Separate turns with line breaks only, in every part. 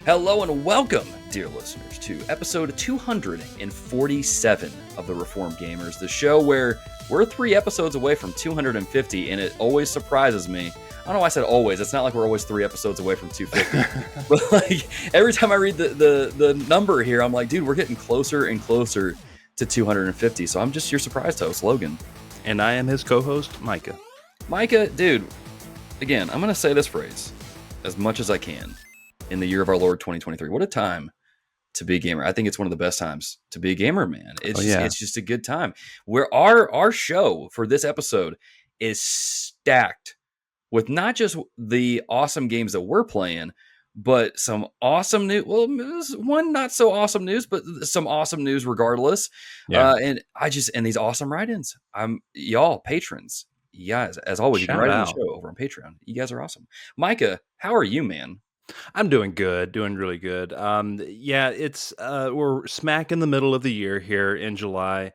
Hello and welcome, dear listeners, to episode 247 of The Reformed Gamers, the show where we're 3 episodes away from 250, and it always surprises me. I don't know why I said always. It's not like we're always 3 episodes away from 250. But like every time I read the number here, I'm like, dude, we're getting closer and closer to 250. So I'm just your surprise host, Logan.
And I am his co-host, Micah.
Micah, dude, again, I'm going to say this phrase as much as I can. In the year of our Lord 2023. What a time to be a gamer. I think it's one of the best times to be a gamer, man. It's just a good time. Where our show for this episode is stacked with not just the awesome games that we're playing, but some awesome news. Well, one not so awesome news, but some awesome news regardless.
Yeah.
And these awesome write-ins. Y'all patrons. You guys, as always, you can write in the show over on Patreon. You guys are awesome. Micah, how are you, man?
I'm doing good, doing really good. It's we're smack in the middle of the year here in July.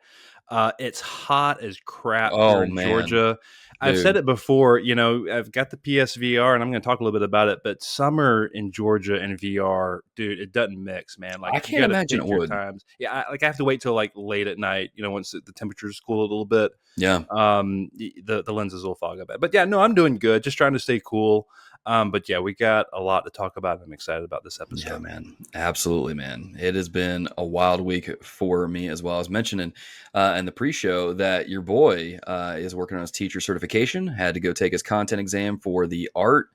It's hot as crap here in Georgia. I've said it before, I've got the PSVR and I'm going to talk a little bit about it, but summer in Georgia and VR, dude, it doesn't mix, man. Like
I can't imagine it would.
Times. Yeah, I have to wait till like late at night, once the temperatures cool a little bit.
Yeah.
The lenses will fog a bit. But yeah, no, I'm doing good. Just trying to stay cool. But yeah, we got a lot to talk about. I'm excited about this episode.
Yeah, man. Absolutely, man. It has been a wild week for me as well. I was mentioning in the pre-show that your boy is working on his teacher certification, had to go take his content exam for the art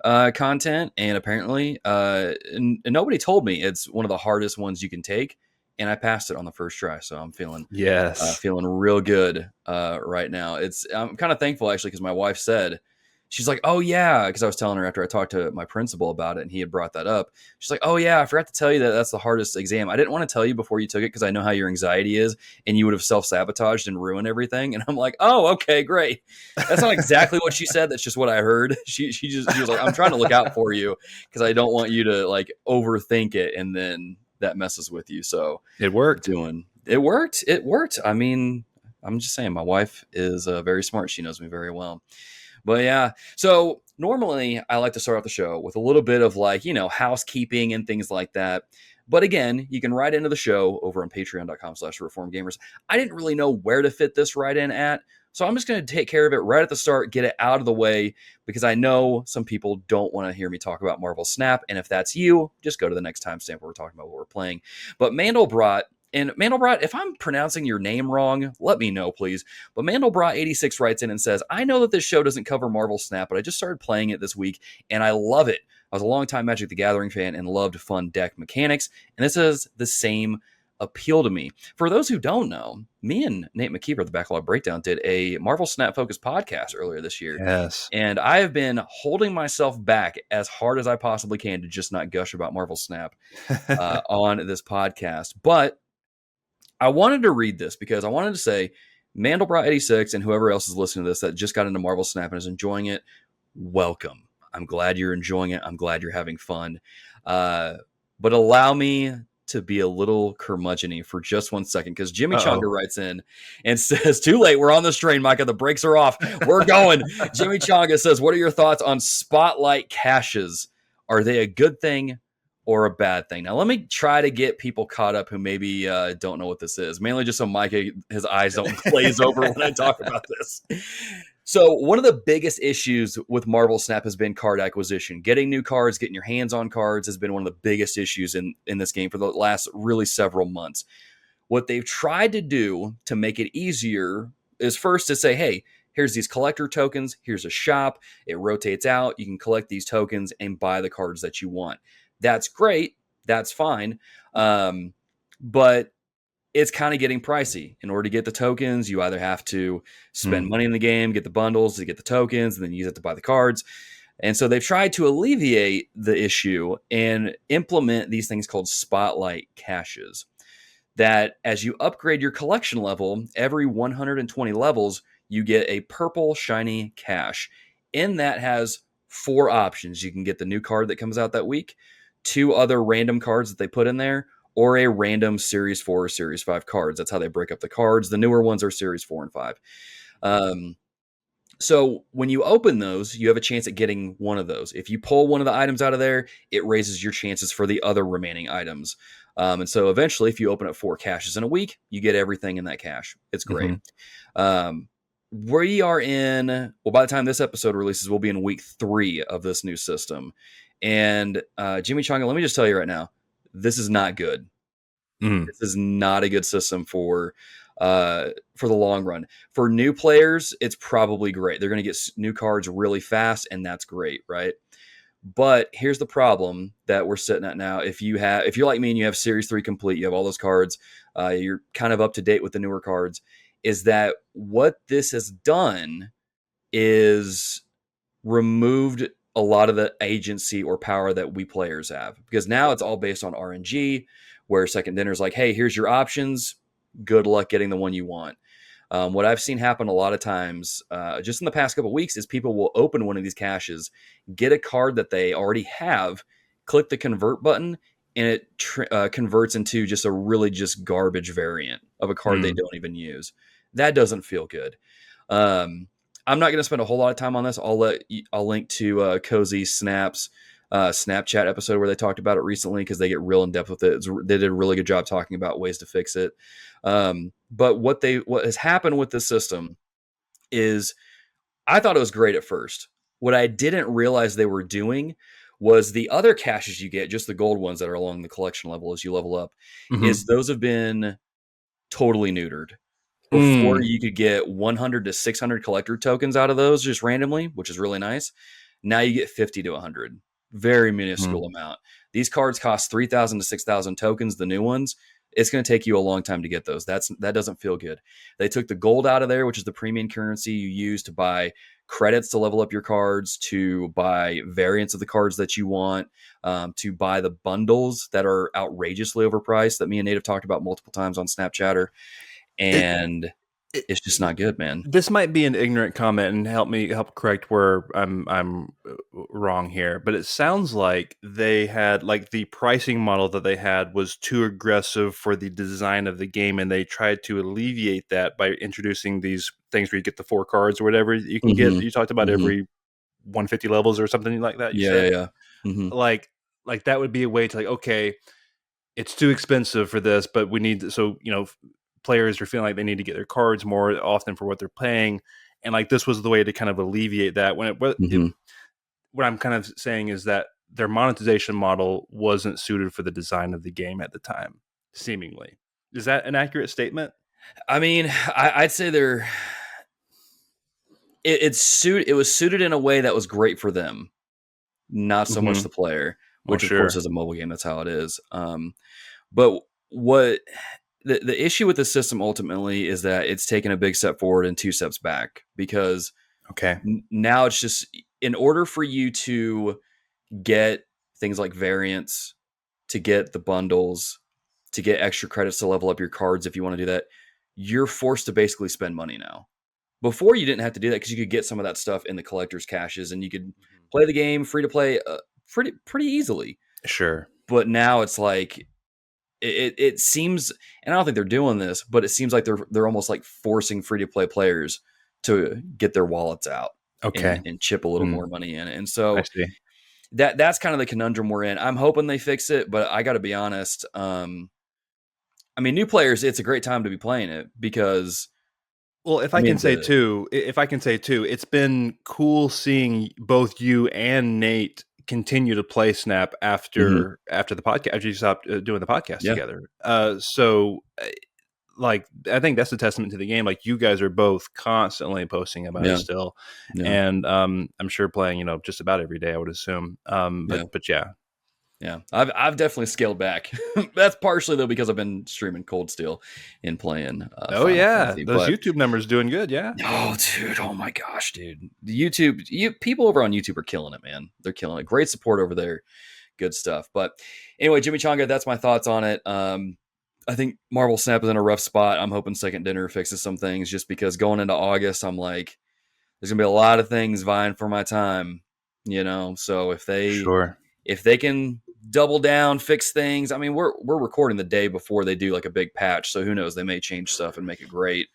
content. And apparently, and nobody told me it's one of the hardest ones you can take. And I passed it on the first try. So I'm feeling real good right now. I'm kind of thankful, actually, because my wife said, she's like, oh, yeah, because I was telling her after I talked to my principal about it and he had brought that up. She's like, oh, yeah, I forgot to tell you that that's the hardest exam. I didn't want to tell you before you took it because I know how your anxiety is and you would have self-sabotaged and ruined everything. And I'm like, oh, okay, great. That's not exactly what she said. That's just what I heard. She was like, I'm trying to look out for you because I don't want you to like overthink it and then that messes with you. So
it worked.
It worked. I mean, I'm just saying my wife is very smart. She knows me very well. But yeah, so normally I like to start off the show with a little bit of like, housekeeping and things like that. But again, you can write into the show over on patreon.com/reformgamers. I didn't really know where to fit this right in at. So I'm just going to take care of it right at the start, get it out of the way, because I know some people don't want to hear me talk about Marvel Snap. And if that's you, just go to the next timestamp where we're talking about what we're playing. But Mandelbrot, if I'm pronouncing your name wrong, let me know, please. But Mandelbrot86 writes in and says, I know that this show doesn't cover Marvel Snap, but I just started playing it this week, and I love it. I was a longtime Magic the Gathering fan and loved fun deck mechanics, and this has the same appeal to me. For those who don't know, me and Nate McKeever at the Backlog Breakdown did a Marvel Snap focused podcast earlier this year.
Yes.
And I have been holding myself back as hard as I possibly can to just not gush about Marvel Snap on this podcast. But I wanted to read this because I wanted to say Mandelbrot86 and whoever else is listening to this that just got into Marvel Snap and is enjoying it, welcome. I'm glad you're enjoying it. I'm glad you're having fun. But allow me to be a little curmudgeon-y for just 1 second because Jimmy Chunga writes in and says, too late, we're on this train, Micah. The brakes are off. We're going. Jimmy Chunga says, what are your thoughts on spotlight caches? Are they a good thing or a bad thing? Now, let me try to get people caught up who maybe don't know what this is, mainly just so Micah, his eyes don't glaze over when I talk about this. So one of the biggest issues with Marvel Snap has been card acquisition. Getting new cards, getting your hands on cards has been one of the biggest issues in this game for the last really several months. What they've tried to do to make it easier is first to say, hey, here's these collector tokens, here's a shop, it rotates out, you can collect these tokens and buy the cards that you want. That's great. That's fine. But it's kind of getting pricey. In order to get the tokens, you either have to spend money in the game, get the bundles to get the tokens, and then use it to buy the cards. And so they've tried to alleviate the issue and implement these things called spotlight caches. That as you upgrade your collection level, every 120 levels, you get a purple shiny cache. In that has 4 options. You can get the new card that comes out that week, 2 other random cards that they put in there, or a random Series 4 or Series 5 cards. That's how they break up the cards. The newer ones are Series 4 and 5. So when you open those, you have a chance at getting one of those. If you pull one of the items out of there, it raises your chances for the other remaining items. And so eventually, if you open up 4 caches in a week, you get everything in that cache. It's great. We are in, well, by the time this episode releases, we'll be in week 3 of this new system. And Jimmy Changa, let me just tell you right now, this is not good. This is not a good system for the long run. For new players, it's probably great. They're going to get new cards really fast, and that's great, right? But here's the problem that we're sitting at now. If you're like me and you have Series 3 complete, you have all those cards, you're kind of up to date with the newer cards, is that what this has done is removed a lot of the agency or power that we players have. Because now it's all based on RNG, where Second Dinner's like, hey, here's your options. Good luck getting the one you want. What I've seen happen a lot of times, just in the past couple of weeks, is people will open one of these caches, get a card that they already have, click the convert button, and it converts into just a really just garbage variant of a card they don't even use. That doesn't feel good. I'm not going to spend a whole lot of time on this. I'll link to Cozy Snap's Snapchat episode where they talked about it recently, because they get real in depth with it. They did a really good job talking about ways to fix it. But what has happened with this system is, I thought it was great at first. What I didn't realize they were doing was the other caches you get, just the gold ones that are along the collection level as you level up, is those have been totally neutered. Before, you could get 100 to 600 collector tokens out of those just randomly, which is really nice. Now you get 50 to 100. Very minuscule amount. These cards cost 3,000 to 6,000 tokens, the new ones. It's going to take you a long time to get those. That doesn't feel good. They took the gold out of there, which is the premium currency you use to buy credits to level up your cards, to buy variants of the cards that you want, to buy the bundles that are outrageously overpriced that me and Nate have talked about multiple times on Snapchatter. And it's just not good, man.
This might be an ignorant comment, and help correct where I'm wrong here, but it sounds like they had, like, the pricing model that they had was too aggressive for the design of the game, and they tried to alleviate that by introducing these things where you get the 4 cards or whatever you can get. You talked about every 150 levels or something like that. You said, like that would be a way to, like, okay, it's too expensive for this, but we need players are feeling like they need to get their cards more often for what they're paying, and like this was the way to kind of alleviate that. What I'm kind of saying is that their monetization model wasn't suited for the design of the game at the time, seemingly. Is that an accurate statement?
I mean, I'd say it was suited in a way that was great for them, not so much the player, which of course is a mobile game. That's how it is. But what the issue with the system ultimately is that it's taken a big step forward and 2 steps back, because now it's just, in order for you to get things like variants, to get the bundles, to get extra credits to level up your cards, if you want to do that, you're forced to basically spend money now. Before, you didn't have to do that because you could get some of that stuff in the collector's caches, and you could play the game free to play pretty easily.
Sure.
But now it's like, it seems, and I don't think they're doing this, but it seems like they're almost like forcing free to play players to get their wallets out, and chip a little more money in it. And so that's kind of the conundrum we're in. I'm hoping they fix it, but I got to be honest. I mean, new players, it's a great time to be playing it, because,
well, if I can say too, it's been cool seeing both you and Nate continue to play Snap after the podcast, after you stopped doing the podcast together. So like, I think that's a testament to the game. Like, you guys are both constantly posting about it still. And I'm sure playing, just about every day, I would assume. But
yeah, I've definitely scaled back. That's partially though because I've been streaming Cold Steel and playing.
Final Fantasy, those YouTube numbers doing good. Yeah.
Oh, dude. Oh my gosh, dude. People over on YouTube are killing it, man. They're killing it. Great support over there. Good stuff. But anyway, Jimmy Changa, that's my thoughts on it. I think Marvel Snap is in a rough spot. I'm hoping Second Dinner fixes some things, just because going into August, I'm like, there's gonna be a lot of things vying for my time. So if they can double down, fix things. I mean, we're recording the day before they do like a big patch, so who knows? They may change stuff and make it great.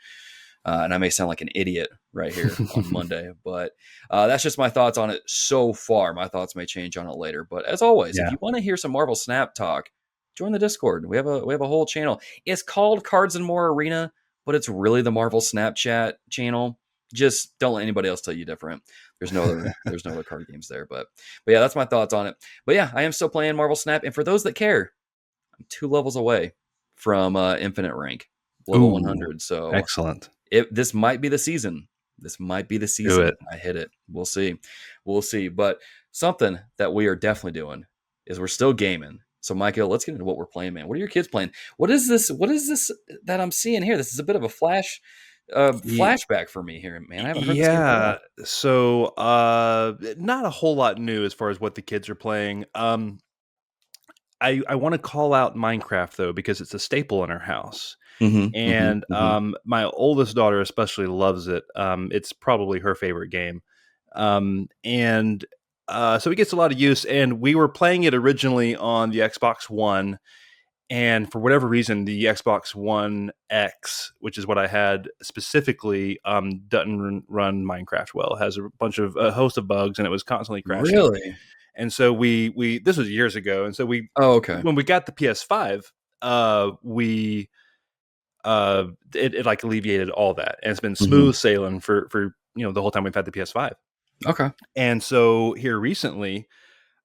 And I may sound like an idiot right here on Monday, but that's just my thoughts on it so far. My thoughts may change on it later. But as always, if you want to hear some Marvel Snap talk, join the Discord. We have a whole channel. It's called Cards and More Arena, but it's really the Marvel Snapchat channel. Just don't let anybody else tell you different. There's no other card games there. But yeah, that's my thoughts on it. But yeah, I am still playing Marvel Snap. And for those that care, I'm 2 levels away from Infinite Rank, level 100. So
excellent.
This might be the season. This might be the season.
Do it.
I hit it. We'll see. But something that we are definitely doing is we're still gaming. So, Micah, let's get into what we're playing, man. What are your kids playing? What is this that I'm seeing here? This is a bit of a flashback for me here, man. I haven't heard this game in a while.
So not a whole lot new as far as what the kids are playing. I want to call out Minecraft though, because it's a staple in our house. And my oldest daughter especially loves it. It's probably her favorite game. So it gets a lot of use, and we were playing it originally on the Xbox One, and for whatever reason, the Xbox One X, which is what I had specifically, doesn't run Minecraft well. It has a host of bugs, and it was constantly crashing.
Really?
And so we this was years ago, and so when we got the PS5, it like alleviated all that, and it's been smooth sailing for the whole time we've had the PS5.
Okay.
And so here recently,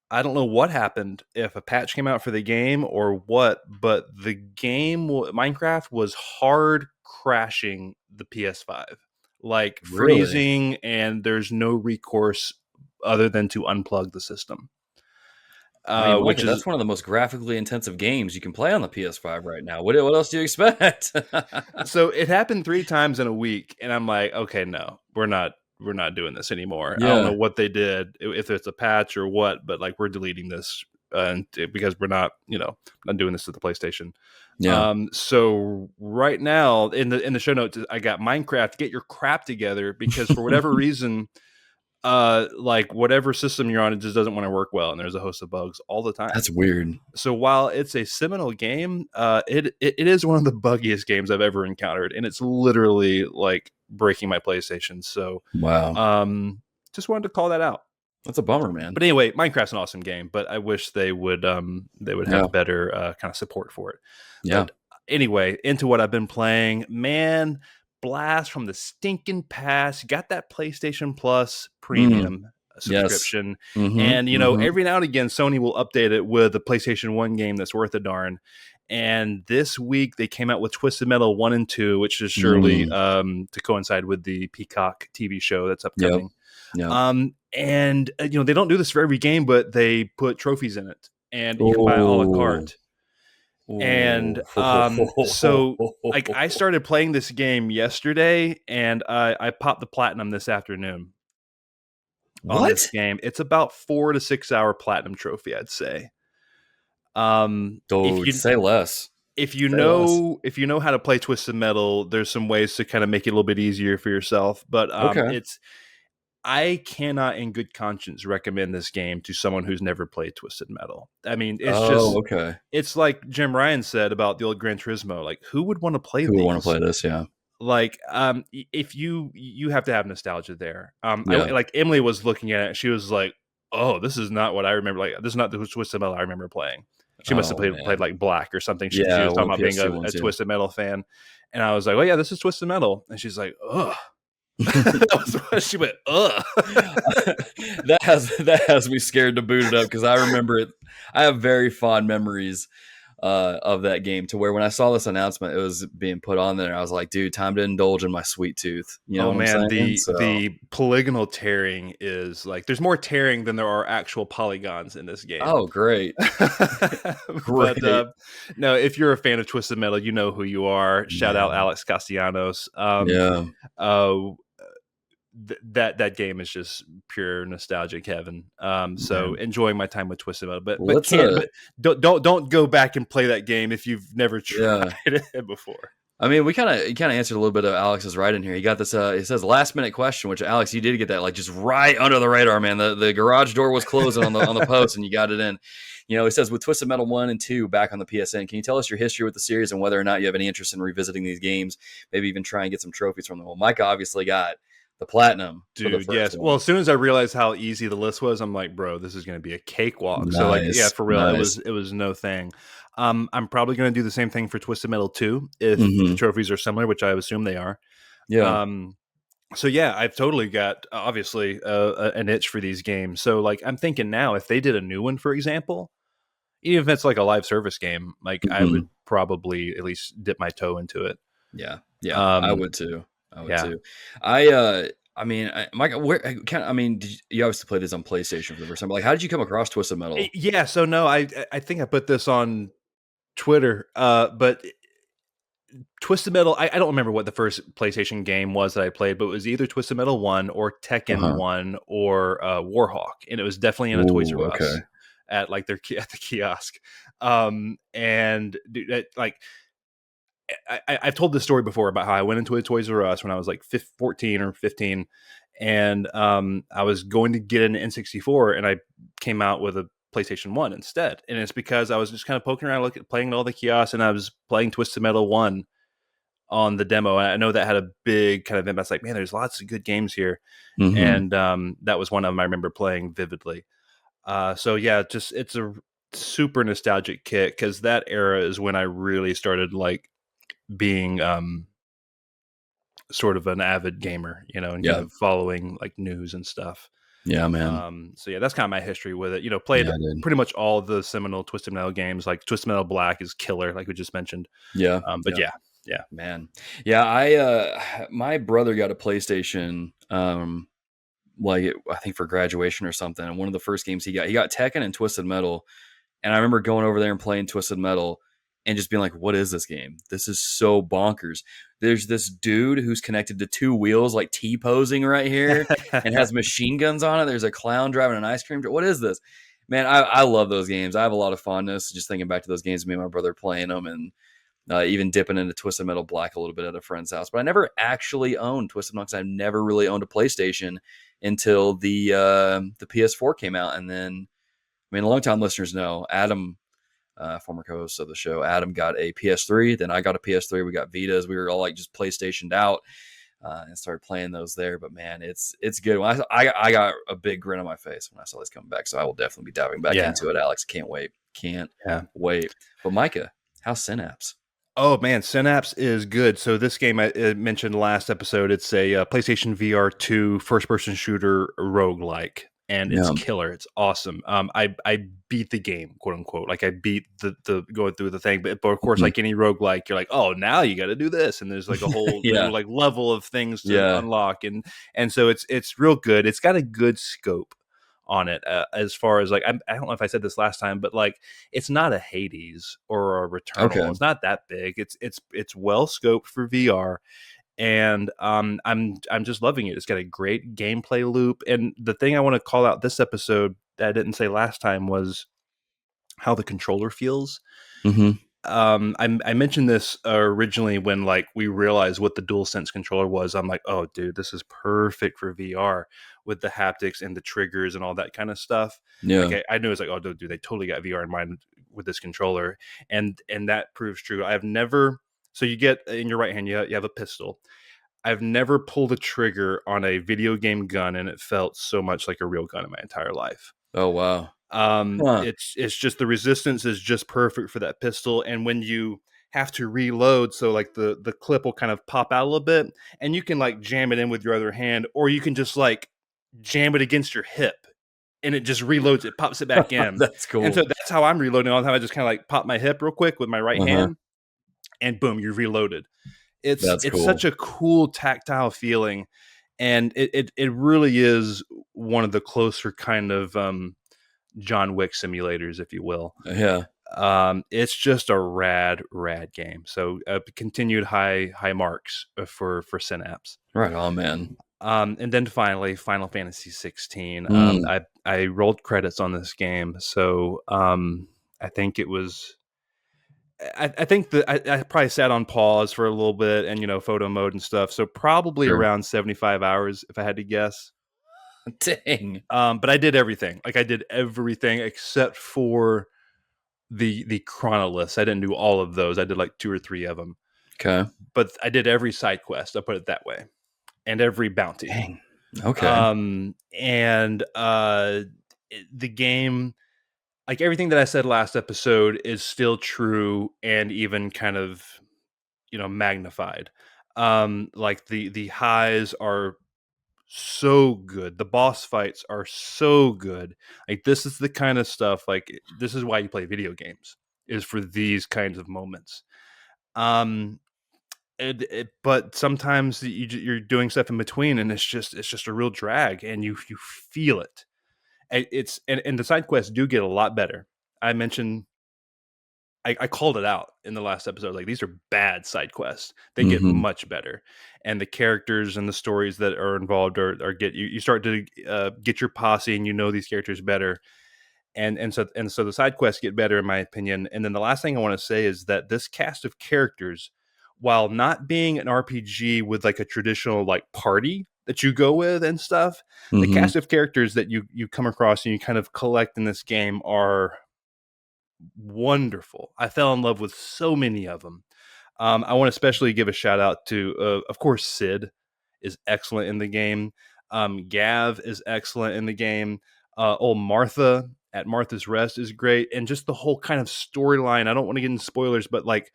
I don't know what happened, if a patch came out for the game or what, but the game Minecraft was hard crashing the PS5, like freezing, and there's no recourse other than to unplug the system.
That's one of the most graphically intensive games you can play on the PS5 right now. What else do you expect?
So it happened 3 times in a week, and I'm like, okay, no, we're not doing this anymore.
Yeah.
I don't know what they did, if it's a patch or what, but like, we're deleting this because we're not doing this to the PlayStation.
Yeah.
So right now in the show notes, I got Minecraft, get your crap together, because for whatever reason, like whatever system you're on, it just doesn't want to work well, and there's a host of bugs all the time.
That's weird.
So while it's a seminal game, it is one of the buggiest games I've ever encountered, and it's literally like breaking my PlayStation. So
wow.
Just wanted to call that out.
That's a bummer, man.
But anyway, Minecraft's an awesome game, but I wish they would have better kind of support for it.
Yeah.
But anyway, into what I've been playing, man. Blast from the stinking past. Got that PlayStation Plus premium subscription.
Yes.
And every now and again Sony will update it with a PlayStation 1 game that's worth a darn. And this week they came out with Twisted Metal 1 and 2, which is surely to coincide with the Peacock TV show that's upcoming.
Yep.
And they don't do this for every game, but they put trophies in it, and you can buy a la carte. And so like, I started playing this game yesterday, and I popped the platinum this afternoon. On this game, it's about 4 to 6 hour platinum trophy, I'd say.
Say less.
If you know how to play Twisted Metal, there's some ways to kind of make it a little bit easier for yourself. But I cannot in good conscience recommend this game to someone who's never played Twisted Metal. I mean, it's it's like Jim Ryan said about the old Gran Turismo. Like, who would want to play
Who would want to play this? Yeah.
Like, if you have to have nostalgia there. Like Emily was looking at it, she was like, "Oh, this is not what I remember. Like, this is not the Twisted Metal I remember playing." She must have played like Black or something. She was talking about being a Twisted Metal fan, and I was like, "Oh yeah, this is Twisted Metal," and she's like, "Ugh." She went, ugh.
that has me scared to boot it up, because I remember it. I have very fond memories of that game, to where when I saw this announcement, it was being put on there, I was like, dude, time to indulge in my sweet tooth.
The polygonal tearing is like, there's more tearing than there are actual polygons in this game.
Oh, great.
Great. But no, if you're a fan of Twisted Metal, you know who you are. Shout out Alex Castellanos. That game is just pure nostalgic heaven. So enjoying my time with Twisted Metal, but don't go back and play that game if you've never tried it before.
I mean, we kind of answered a little bit of Alex's right in here. He got this. It says last minute question, which Alex, you did get that like just right under the radar, man. The garage door was closing on the post, and you got it in. You know, it says with Twisted Metal 1 and 2 back on the PSN, can you tell us your history with the series and whether or not you have any interest in revisiting these games? Maybe even try and get some trophies from them. Well, Micah obviously got the platinum.
Dude, yes. One. Well, as soon as I realized how easy the list was, I'm like, bro, this is going to be a cakewalk. Nice, so, like, yeah, for real, nice. It was no thing. I'm probably going to do the same thing for Twisted Metal 2 if the trophies are similar, which I assume they are.
Yeah.
So yeah, I've totally got obviously an itch for these games. So like, I'm thinking now, if they did a new one, for example, even if it's like a live service game, like I would probably at least dip my toe into it.
Yeah, yeah, I would too. Too. I mean, Mike, you obviously played this on PlayStation for the first time. But like, how did you come across Twisted Metal?
Yeah, so no, I think I put this on Twitter, but Twisted Metal, I don't remember what the first PlayStation game was that I played, but it was either Twisted Metal 1 or Tekken 1 or Warhawk, and it was definitely in a Toys R Us at like at the kiosk. And dude, like I've told this story before about how I went into a Toys R Us when I was like 14 or 15, and I was going to get an N64, and I came out with a PlayStation 1 instead. And it's because I was just kind of poking around, playing all the kiosks, and I was playing Twisted Metal 1 on the demo. And I know that had a big kind of impact. Like, man, there's lots of good games here. And that was one of them I remember playing vividly. So yeah, it's a super nostalgic kick, because that era is when I really started like being sort of an avid gamer, you know, and kind of following like news and stuff.
Yeah, man.
So yeah, that's kind of my history with it. You know, played pretty much all the seminal Twisted Metal games. Like Twisted Metal Black is killer, like we just mentioned.
Yeah.
But yeah,
man. Yeah, my brother got a PlayStation, I think for graduation or something. And one of the first games he got Tekken and Twisted Metal. And I remember going over there and playing Twisted Metal and just being like, what is this game? This is so bonkers. There's this dude who's connected to two wheels, like T-posing right here, and has machine guns on it. There's a clown driving an ice cream truck. What is this? Man, I love those games. I have a lot of fondness just thinking back to those games, me and my brother playing them, and even dipping into Twisted Metal Black a little bit at a friend's house. But I never actually owned Twisted Metal, because I never really owned a PlayStation until the PS4 came out. And then, I mean, longtime listeners know, Adam, former co-host of the show, Adam got a PS3. Then I got a PS3. We got Vitas. We were all like just PlayStationed out and started playing those there. But man, it's good. I got a big grin on my face when I saw this coming back. So I will definitely be diving back into it, Alex. Can't wait. Wait. But Micah, how's Snyapse?
Oh man, Snyapse is good. So this game I mentioned last episode, it's a PlayStation VR 2 first-person shooter roguelike. And it's killer. It's awesome. I beat the game, quote unquote. Like I beat the going through the thing, but of course, like any roguelike, you're like, oh, now you got to do this, and there's like a whole like level of things to unlock, and so it's real good. It's got a good scope on it as far as like I don't know if I said this last time, but like it's not a Hades or a Returnal. Okay. It's not that big. It's well scoped for VR. And I'm just loving it. It's got a great gameplay loop. And the thing I want to call out this episode that I didn't say last time was how the controller feels. I mentioned this originally when like we realized what the DualSense controller was. I'm like, oh, dude, this is perfect for VR with the haptics and the triggers and all that kind of stuff. Yeah, like, I knew it's like, oh, dude, they totally got VR in mind with this controller, and that proves true. I have never. So you get in your right hand, you have a pistol. I've never pulled a trigger on a video game gun and it felt so much like a real gun in my entire life.
Oh, wow.
It's just the resistance is just perfect for that pistol. And when you have to reload, so like the clip will kind of pop out a little bit, and you can like jam it in with your other hand, or you can just like jam it against your hip and it just reloads it, pops it back in.
That's cool.
And so that's how I'm reloading all the time. I just kind of like pop my hip real quick with my right hand. And boom, you're reloaded. It's cool. Such a cool tactile feeling, and it really is one of the closer kind of John Wick simulators, if you will.
Yeah.
It's just a rad game. So continued high marks for Snyapse.
Right on, man.
And then finally, Final Fantasy XVI. I rolled credits on this game, so I think it was. I think that I probably sat on pause for a little bit and, photo mode and stuff. So probably
Sure.
around 75 hours if I had to guess.
Dang.
But I did everything. Like I did everything except for the chronoliths. I didn't do all of those. I did like 2 or 3 of them.
Okay.
But I did every side quest. I'll put it that way, and every bounty.
Dang. Okay.
The game, like everything that I said last episode, is still true and even kind of magnified. Like the highs are so good. The boss fights are so good. Like this is the kind of stuff, like this is why you play video games, is for these kinds of moments. But sometimes you're doing stuff in between and it's just a real drag and you feel it. And the side quests do get a lot better. I mentioned I called it out in the last episode. Like these are bad side quests. They get much better, and the characters and the stories that are involved are get you. You start to get your posse, and these characters better, and so the side quests get better, in my opinion. And then the last thing I want to say is that this cast of characters, while not being an RPG with like a traditional like party that you go with and stuff, the cast of characters that you come across and you kind of collect in this game are wonderful. I fell in love with so many of them. I want to especially give a shout out to, of course, Sid is excellent in the game. Gav is excellent in the game. Old Martha at Martha's Rest is great. And just the whole kind of storyline. I don't want to get into spoilers, but like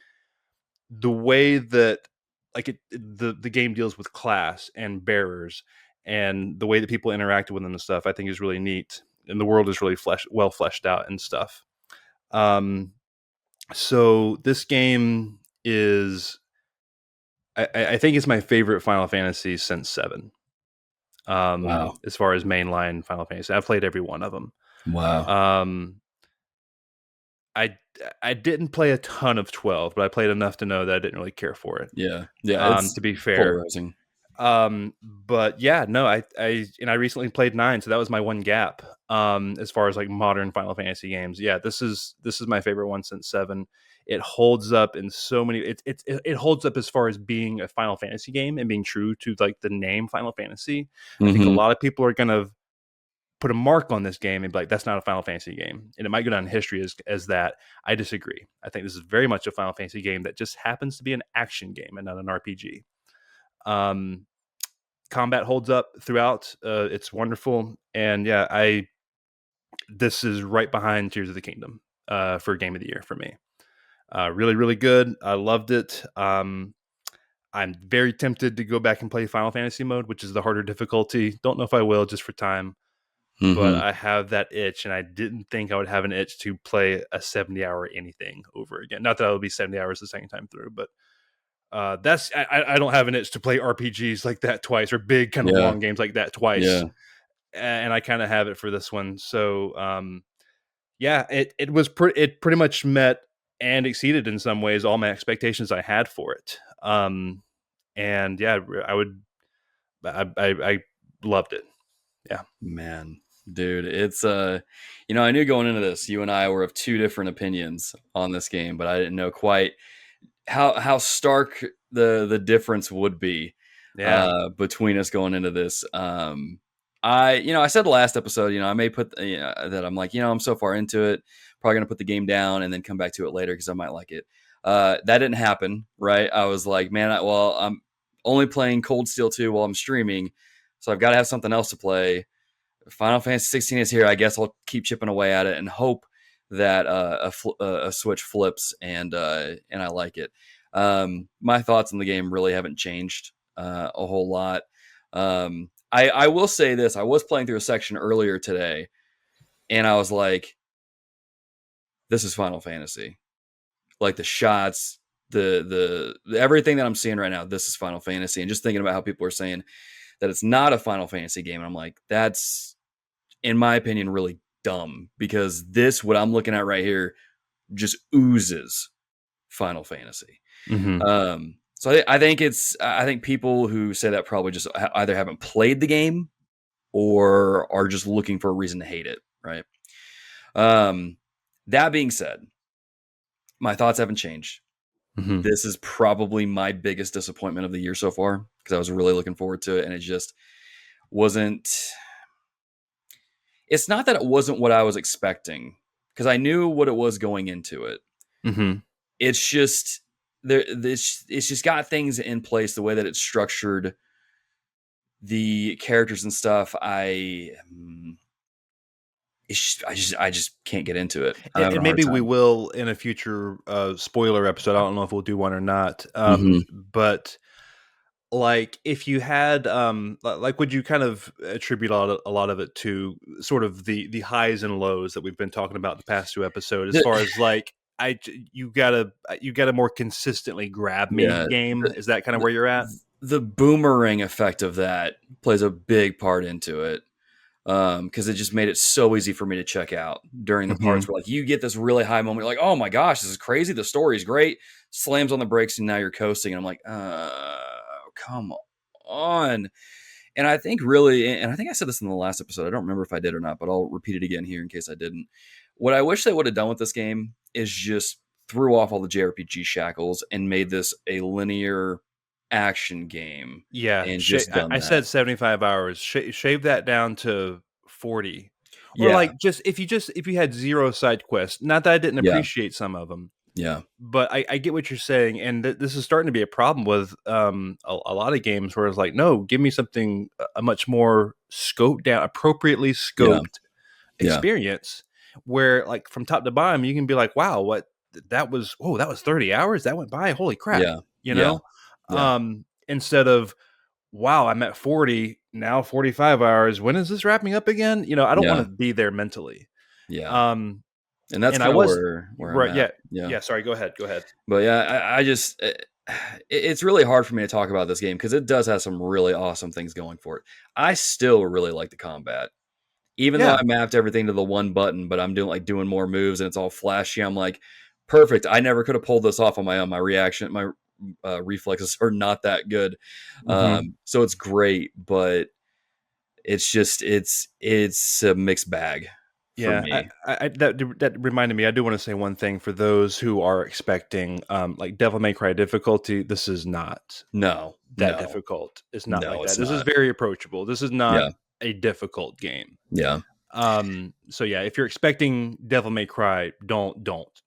the way that like the game deals with class and bearers and the way that people interact with them and stuff, I think is really neat. And the world is really well fleshed out and stuff. So this game is, I think it's my favorite Final Fantasy since 7.
Wow.
As far as mainline Final Fantasy, I've played every one of them.
Wow.
I didn't play a ton of 12, but I played enough to know that I didn't really care for it.
Yeah. It's
to be fair.
polarizing.
But yeah, no, I recently played 9, so that was my one gap. As far as like modern Final Fantasy games, yeah, this is my favorite one since 7. It holds up in so many. It holds up as far as being a Final Fantasy game and being true to like the name Final Fantasy. I think a lot of people are gonna put a mark on this game and be like, that's not a Final Fantasy game, and it might go down in history as that. I disagree. I think this is very much a Final Fantasy game that just happens to be an action game and not an RPG. Combat holds up throughout. It's wonderful, and yeah, this is right behind Tears of the Kingdom for Game of the Year for me. Really, really good. I loved it. I'm very tempted to go back and play Final Fantasy mode, which is the harder difficulty. Don't know if I will, just for time. But I have that itch, and I didn't think I would have an itch to play a 70-hour anything over again. Not that I would be 70 hours the second time through, but that's I don't have an itch to play RPGs like that twice, or big kind of long games like that twice.
Yeah.
And I kind of have it for this one. So yeah, it pretty much met and exceeded in some ways all my expectations I had for it. And yeah, I loved it. Yeah,
Man, dude, it's I knew going into this, you and I were of two different opinions on this game, but I didn't know quite how stark the difference would be between us going into this. I said last episode, I may put that I'm like, I'm so far into it, probably gonna put the game down and then come back to it later because I might like it. That didn't happen, right? I was like, man, I'm only playing Cold Steel 2 while I'm streaming, so I've got to have something else to play. Final Fantasy 16 is here. I guess I'll keep chipping away at it and hope that a switch flips and I like it. My thoughts on the game really haven't changed a whole lot. I will say this: I was playing through a section earlier today, and I was like, "This is Final Fantasy." Like the shots, the everything that I'm seeing right now. This is Final Fantasy, and just thinking about how people are saying that it's not a Final Fantasy game, and I'm like, that's, in my opinion, really dumb, because what I'm looking at right here just oozes Final Fantasy. So I think people who say that probably just either haven't played the game or are just looking for a reason to hate it, right? That being said, my thoughts haven't changed.
Mm-hmm.
This is probably my biggest disappointment of the year so far because I was really looking forward to it, and it just wasn't. It's not that it wasn't what I was expecting because I knew what it was going into it.
Mm-hmm.
It's just it's just got things in place the way that it's structured, the characters and stuff. I just can't get into it. I'm having
And
a hard
maybe we
time.
will in a future spoiler episode. I don't know if we'll do one or not.
Mm-hmm.
But like, if you had like, would you kind of attribute a lot of it to sort of the highs and lows that we've been talking about the past 2 episodes, as far as like, you gotta more consistently grab me
Yeah,
game? Is that kind of where you're at?
the boomerang effect of that plays a big part into it. Because it just made it so easy for me to check out during the
Mm-hmm.
parts where like you get this really high moment, you're like, oh my gosh, this is crazy. The story's great. Slams on the brakes and now you're coasting. And I'm like, come on. And I think really, and I think I said this in the last episode. I don't remember if I did or not, but I'll repeat it again here in case I didn't. What I wish they would have done with this game is just threw off all the JRPG shackles and made this a linear action game
Yeah,
and just done
I
that.
said 75 hours. Shave that down to 40, or
Yeah.
like, if you had 0 side quests. Not that I didn't
Yeah.
appreciate some of them,
Yeah.
but I get what you're saying, and this is starting to be a problem with a lot of games where it's like, no, give me something a much more scoped down, appropriately
Yeah.
scoped
Yeah.
experience, where like from top to bottom you can be like, wow, that was 30 hours that went by, holy crap,
Yeah.
you
Yeah.
know.
Yeah.
Instead of, wow, I'm at 40 now, 45 hours, when is this wrapping up again? I don't want
Yeah.
to be there mentally.
Yeah.
um
And that's
and I
kind of
was
where I'm
right.
at.
Yeah,
Yeah.
yeah, sorry, go ahead.
But yeah, I just it's really hard for me to talk about this game because it does have some really awesome things going for it. I still really like the combat. Even though
Yeah.
I mapped everything to the one button, but I'm doing more moves and it's all flashy. I'm like, perfect. I never could have pulled this off on my own. My reflexes are not that good.
Hmm.
So it's great, but it's just it's a mixed bag for
Yeah,
me.
that reminded me. I do want to say one thing for those who are expecting, like, Devil May Cry difficulty. This is not
No,
that
no,
difficult. It's not
no,
like
it's
that. This is
not.
very approachable. This is not
Yeah,
a difficult game.
yeah,
So yeah, if you're expecting Devil May Cry, don't.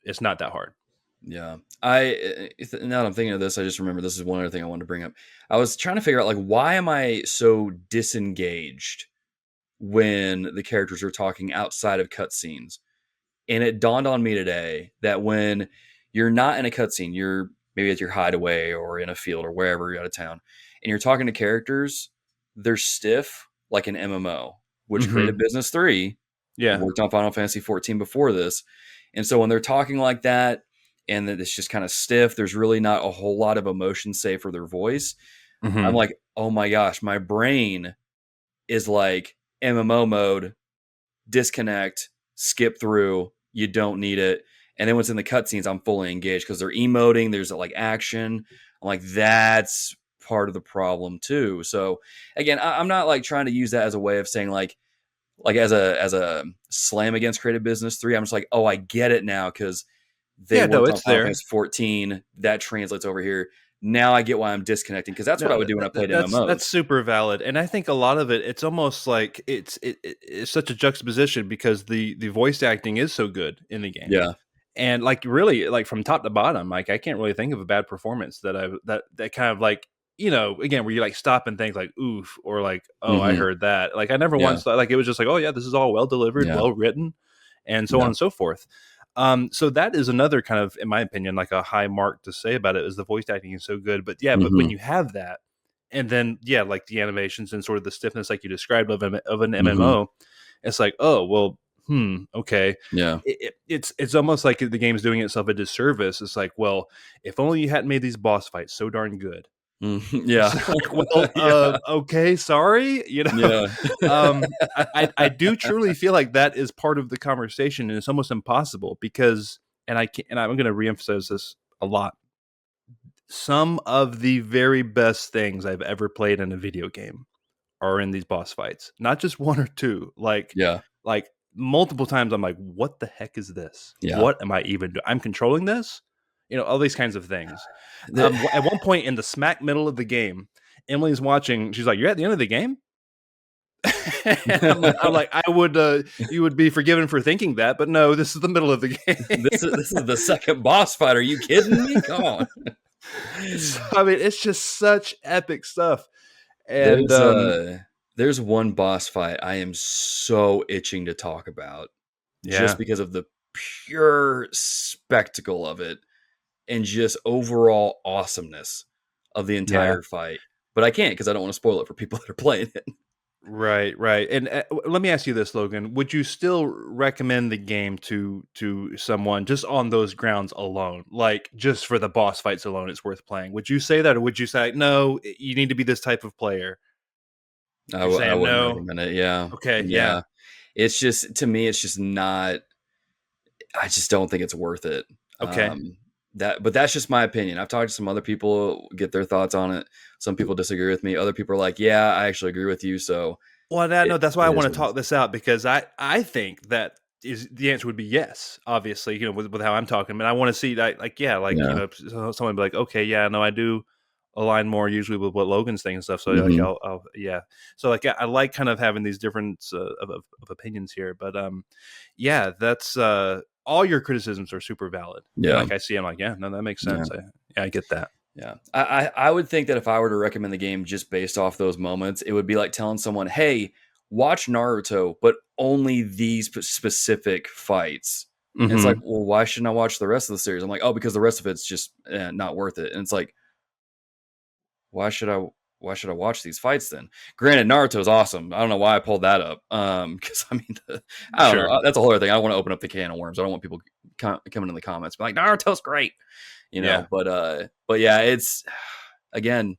It's not that hard.
yeah. Now that I'm thinking of this, I just remember this is one other thing I wanted to bring up. I was trying to figure out like why am I so disengaged when the characters are talking outside of cutscenes, and it dawned on me today that when you're not in a cutscene, you're maybe at your hideaway or in a field or wherever you're out of town, and you're talking to characters, they're stiff like an MMO, which
Hmm.
Creative Business 3
Yeah.
worked on Final Fantasy 14 before this. And so when they're talking like that and that it's just kind of stiff, there's really not a whole lot of emotion save for their voice. I'm
Hmm.
like, oh my gosh, my brain is like MMO mode, disconnect, skip through, you don't need it. And then once in the cutscenes, I'm fully engaged because they're emoting, there's like action. I'm like, that's part of the problem too. So again, I'm not like trying to use that as a way of saying like as a slam against Creative Business 3. I'm just like, oh, I get it now because they
Yeah. No,
worked on
it's
Final
there.
Fantasy 14. That translates over here. Now I get why I'm disconnecting because that's what I
No,
would do when I played
that's
MMOs.
super valid, and I think a lot of it's almost like it's such a juxtaposition because the voice acting is so good in the game,
Yeah,
and like really like from top to bottom, like I can't really think of a bad performance that kind of like, again, where you like stop and think like oof, or like, oh, I
hmm,
heard that. Like I never
yeah,
once thought, like, it was just like, oh yeah, this is all well delivered,
yeah,
well written, and so on
yeah,
and so forth. So that is another kind of, in my opinion, like a high mark to say about it, is the voice acting is so good. But yeah, but when
hmm,
you have that, and then yeah, like the animations and sort of the stiffness, like you described, of an
hmm,
MMO, it's like, oh well, okay.
yeah,
It's almost like the game's doing itself a disservice. It's like, well, if only you hadn't made these boss fights so darn good.
yeah,
It's like, well,
yeah,
okay, sorry,
yeah,
I do truly feel like that is part of the conversation, and it's almost impossible because, and I can, and I'm going to reemphasize this a lot. Some of the very best things I've ever played in a video game are in these boss fights, not just one or two.
yeah,
Like multiple times I'm like, what the heck is this?
Yeah.
What am I even doing? I'm controlling this? All these kinds of things. At one point in the smack middle of the game, Emily's watching. She's like, "You're at the end of the game?" I'm like, I would, you would be forgiven for thinking that, but no, this is the middle of the game.
This is the second boss fight. Are you kidding me? Come on.
So, I mean, it's just such epic stuff. And
there's one boss fight I am so itching to talk about, just because of the pure spectacle of it and just overall awesomeness of the entire fight. But I can't because I don't want to spoil it for people that are playing it.
Right. And let me ask you this, Logan: would you still recommend the game to someone just on those grounds alone, like just for the boss fights alone? It's worth playing. Would you say that, or would you say no? You need to be this type of player.
I wouldn't recommend it. Yeah.
Okay. Yeah.
It's just, to me, it's just not. I just don't think it's worth it.
Okay.
But that's just my opinion. I've talked to some other people, get their thoughts on it. Some people disagree with me. Other people are like, yeah, I actually agree with you. So,
well, no, that's why I want to talk this out, because I think that the answer would be yes, obviously, with how I'm talking, but I want to see someone be like, okay, yeah, no, I do align more usually with what Logan's saying and stuff. So I'll yeah. So like, I like kind of having these different of opinions here, but that's all your criticisms are super valid.
Yeah.
Like I see, I'm like, yeah, no, that makes sense. I get that.
Yeah. I would think that if I were to recommend the game just based off those moments, it would be like telling someone, hey, watch Naruto, but only these specific fights. Mm-hmm. And it's like, well, why shouldn't I watch the rest of the series? I'm like, oh, because the rest of it's just not worth it. And it's like, why should I watch these fights then? Granted, Naruto's awesome. I don't know why I pulled that up. Because I mean, I don't know. That's a whole other thing. I don't want to open up the can of worms. I don't want people coming in the comments be like, Naruto's great, But yeah, it's, again,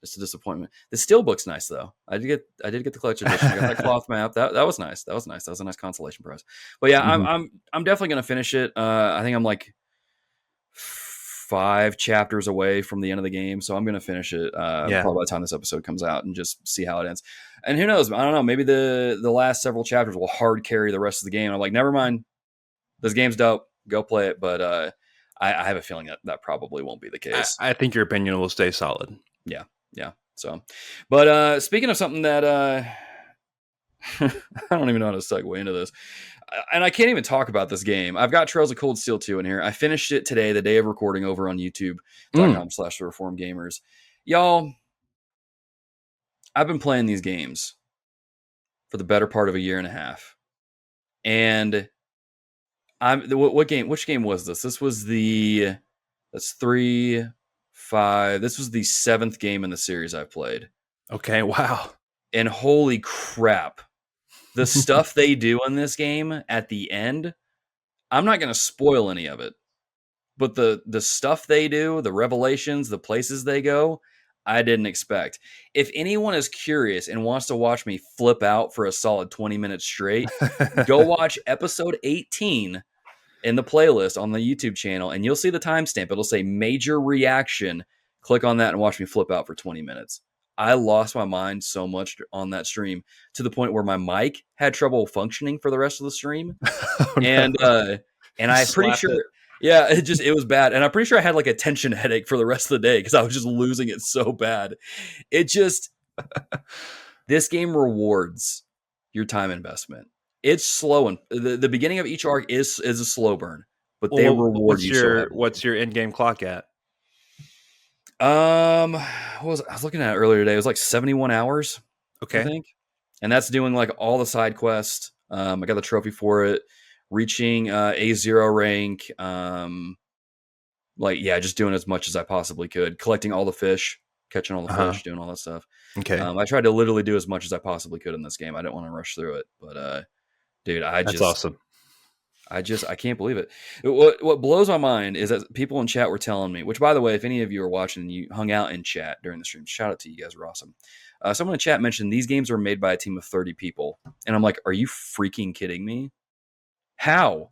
just a disappointment. The steelbook's nice though. I did get the collection edition. I got that cloth map. That was nice. That was nice. That was a nice consolation prize. But yeah, I'm definitely gonna finish it. I think I'm like 5 chapters away from the end of the game, so I'm gonna finish it probably by the time this episode comes out and just see how it ends. And who knows? I don't know. Maybe the last several chapters will hard carry the rest of the game. I'm like, never mind. This game's dope. Go play it. But I have a feeling that probably won't be the case.
I think your opinion will stay solid.
Yeah. So, but speaking of something that I don't even know how to segue into this, and I can't even talk about this game. I've got Trails of Cold Steel 2 in here. I finished it today, the day of recording, over on youtube.com/reformgamers. Y'all, I've been playing these games for the better part of a year and a half. And which game was this? This was that's 3, 5. This was the 7th game in the series I've played.
Okay, wow.
And holy crap. The stuff they do in this game at the end, I'm not going to spoil any of it. But the stuff they do, the revelations, the places they go, I didn't expect. If anyone is curious and wants to watch me flip out for a solid 20 minutes straight, go watch episode 18 in the playlist on the YouTube channel, and you'll see the timestamp. It'll say major reaction. Click on that and watch me flip out for 20 minutes. I lost my mind so much on that stream to the point where my mic had trouble functioning for the rest of the stream. Oh, no. And I'm pretty sure, it was bad. And I'm pretty sure I had like a tension headache for the rest of the day because I was just losing it so bad. This game rewards your time investment. It's slow, and the beginning of each arc is a slow burn, but they reward you.
What's your end game clock at?
I was looking at it earlier today. It was like 71 hours.
Okay.
I think. And that's doing like all the side quests. I got the trophy for it, reaching A0 rank. Just doing as much as I possibly could, collecting all the fish, catching all the fish, doing all that stuff.
Okay.
I tried to literally do as much as I possibly could in this game. I didn't want to rush through it, but dude,
that's awesome.
I can't believe it. What blows my mind is that people in chat were telling me, which, by the way, if any of you are watching and you hung out in chat during the stream, shout out to you guys. Are awesome. Someone in chat mentioned these games were made by a team of 30 people. And I'm like, are you freaking kidding me? How?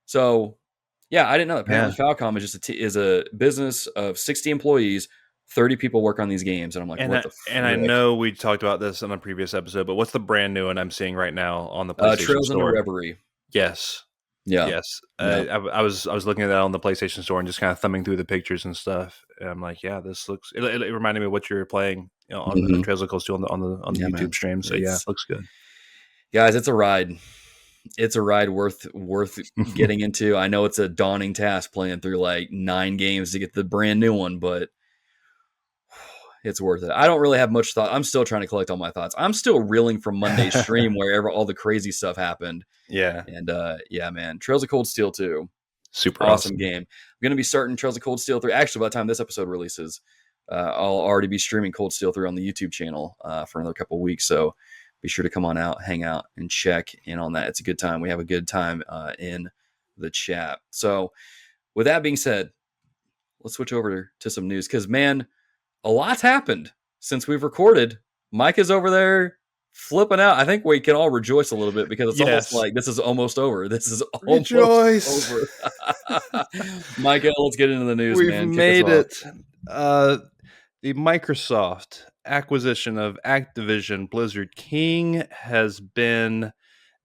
So, yeah, I didn't know that. Apparently, Falcom is just is a business of 60 employees, 30 people work on these games, and I'm like, what the frick?
And I know we talked about this on a previous episode, but what's the brand new one I'm seeing right now on the PlayStation
Trails
Store?
into Reverie.
Yes.
Yeah.
Yes. I was looking at that on the PlayStation Store and just kind of thumbing through the pictures and stuff. And I'm like, yeah, this looks. It reminded me of what you were playing, on the Trails of Cold Steel on the YouTube
man.
stream. So it looks good.
Guys, it's a ride. It's a ride worth getting into. I know it's a daunting task playing through like 9 games to get the brand new one, but it's worth it. I don't really have much thought. I'm still trying to collect all my thoughts. I'm still reeling from Monday's stream wherever all the crazy stuff happened.
Yeah.
And man, Trails of Cold Steel 2.
Super
awesome game. I'm going to be starting Trails of Cold Steel 3. Actually, by the time this episode releases, I'll already be streaming Cold Steel 3 on the YouTube channel for another couple of weeks. So be sure to come on out, hang out, and check in on that. It's a good time. We have a good time in the chat. So with that being said, let's switch over to some news because, man, a lot's happened since we've recorded. Mike is over there flipping out. I think we can all rejoice a little bit because it's almost like this is almost over. This is almost over. Micah, let's get into the news, man.
We've made it. The Microsoft acquisition of Activision Blizzard King has been,